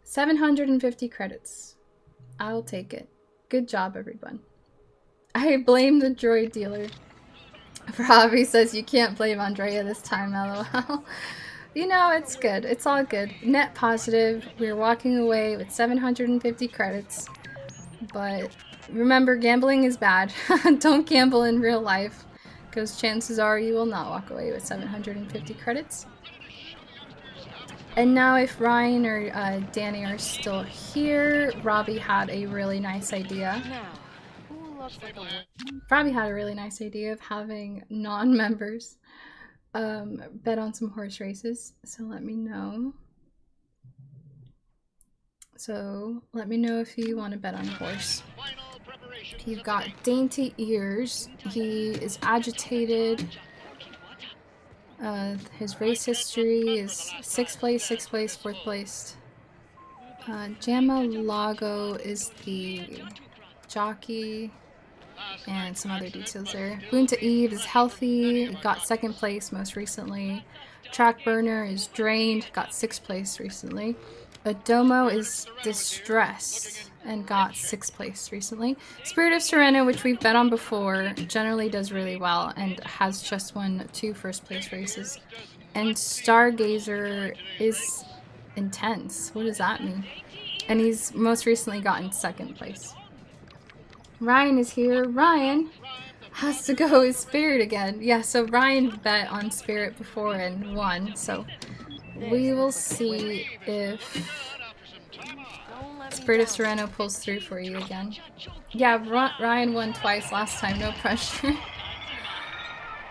750 credits. I'll take it. Good job, everyone. I blame the droid dealer. Robbie says you can't blame Andrea this time, lol. You know, it's good. It's all good. Net positive. We're walking away with 750 credits. But remember, gambling is bad. Don't gamble in real life, because chances are you will not walk away with 750 credits. And now if Ryan or Danny are still here, Robbie had a really nice idea. Now, who looks like a Robbie had a really nice idea of having non-members bet on some horse races. So let me know. So let me know if you want to bet on a horse. You've got Dainty Ears. He is agitated. His race history is 6th place, 6th place, 4th place. Jamma Lago is the jockey, and some other details there. Boonta Eve is healthy, got 2nd place most recently. Track Burner is drained, got 6th place recently. Adomo is distressed and got 6th place recently. Spirit of Serena, which we've bet on before, generally does really well and has just won 2 first place races. And Stargazer is intense. What does that mean? And he's most recently gotten 2nd place. Ryan is here. Ryan has to go with Spirit again. Yeah, so Ryan bet on Spirit before and won, so we will see if Spirit of Sereno pulls through for you again. Yeah, Ryan won twice last time, no pressure.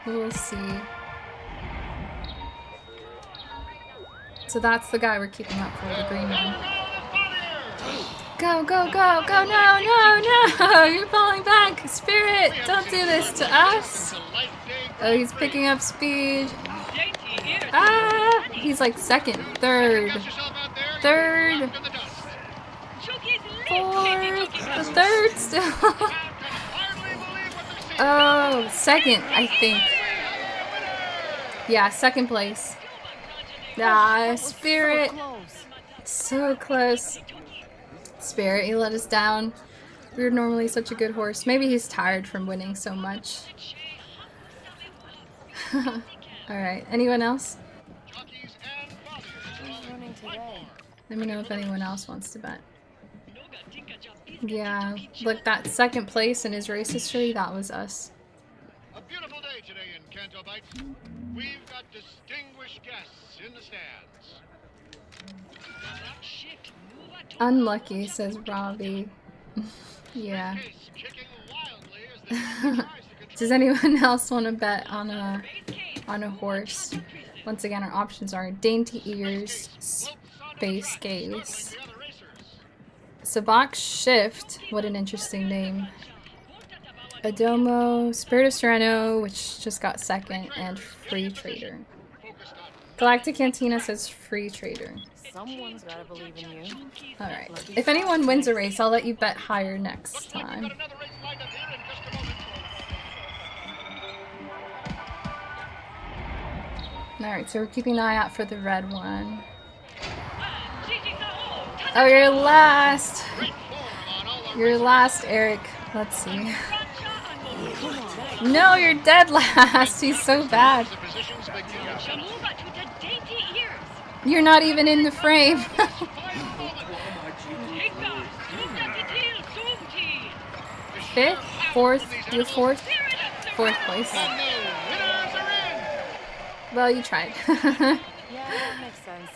We'll see. So that's the guy we're keeping up for, the green one. Go, go, go, go, no, no, no! You're falling back! Spirit, don't do this to us! Oh, he's picking up speed. Ah! He's like 2nd, 3rd, 3rd, 4th, the 3rd still. Oh, 2nd, I think. Yeah, 2nd place. Ah, Spirit. So close. Spirit, you let us down. We were normally such a good horse. Maybe he's tired from winning so much. Alright, anyone else? Let me know if anyone else wants to bet. Yeah, look, that 2nd place in his race history, that was us. A beautiful day today in Canto Bites. We've got distinguished guests in the stands. Unlucky, says Robbie. Yeah. Does anyone else want to bet on a horse? Once again, our options are Dainty Ears, Space Gaze, Sabacc Shift, what an interesting name, Adomo, Spirit of Sereno, which just got 2nd, and Free Trader. Galactic Cantina says Free Trader. Someone's gotta believe in you. Alright. If anyone wins a race, I'll let you bet higher next time. Alright, so we're keeping an eye out for the red one. Oh, you're last! You're last, Eric. Let's see. No, you're dead last. He's so bad. You're not even in the frame. Fifth? Fourth? You're fourth? Fourth place. Well, you tried. Yeah, that makes sense.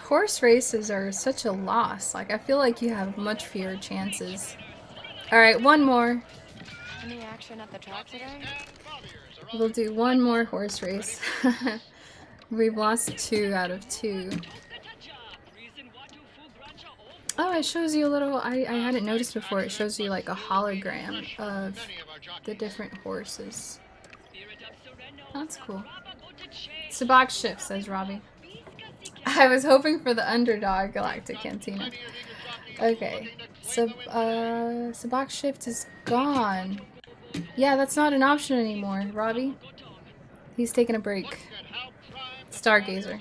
Horse races are such a loss. Like, I feel like you have much fewer chances. Alright, one more. Any action at the track today? We'll do one more horse race. We've lost 2 out of 2. Oh, it shows you a little, I hadn't noticed before, it shows you like a hologram of the different horses. That's cool. Sabacc shift, says Robbie. I was hoping for the underdog Galactic Cantina. Okay, so Sabacc shift is gone. Yeah, that's not an option anymore, Robbie. He's taking a break. Stargazer.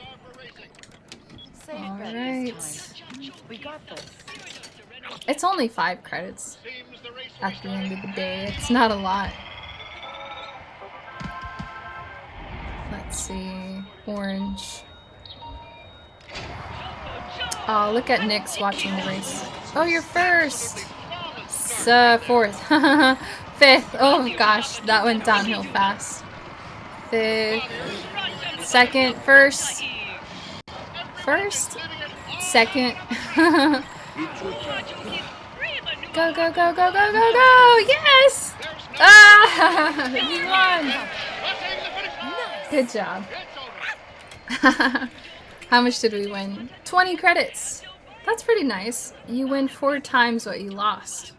Alright. We got this. It's only 5 credits at the end of the day. It's not a lot. Let's see. Orange. Oh, look at Nyx watching the race. Oh, you're first! Fourth. Fifth. Oh gosh, that went downhill fast. Fifth. Second. First. First. Second. Go, go, go, go, go, go, go! Yes! Ah! You won! Good job. How much did we win? 20 credits! That's pretty nice. You win 4 times what you lost.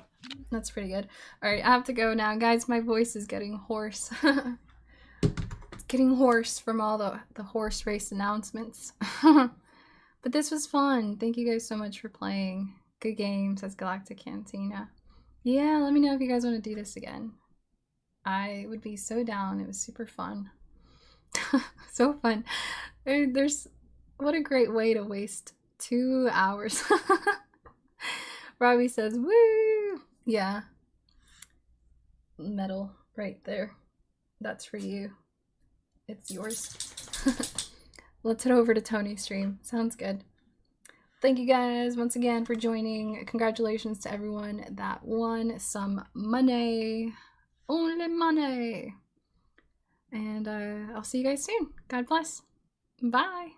That's pretty good. Alright, I have to go now. Guys, my voice is getting hoarse. It's getting hoarse from all the horse race announcements. But this was fun. Thank you guys so much for playing. Good game, says Galactic Cantina. Yeah, let me know if you guys want to do this again. I would be so down. It was super fun. So fun. There's what a great way to waste 2 hours. Robbie says, woo! Yeah. Medal right there. That's for you. It's yours. Let's head over to Tony's stream. Sounds good. Thank you guys once again for joining. Congratulations to everyone that won some money. Only money. And I'll see you guys soon. God bless. Bye.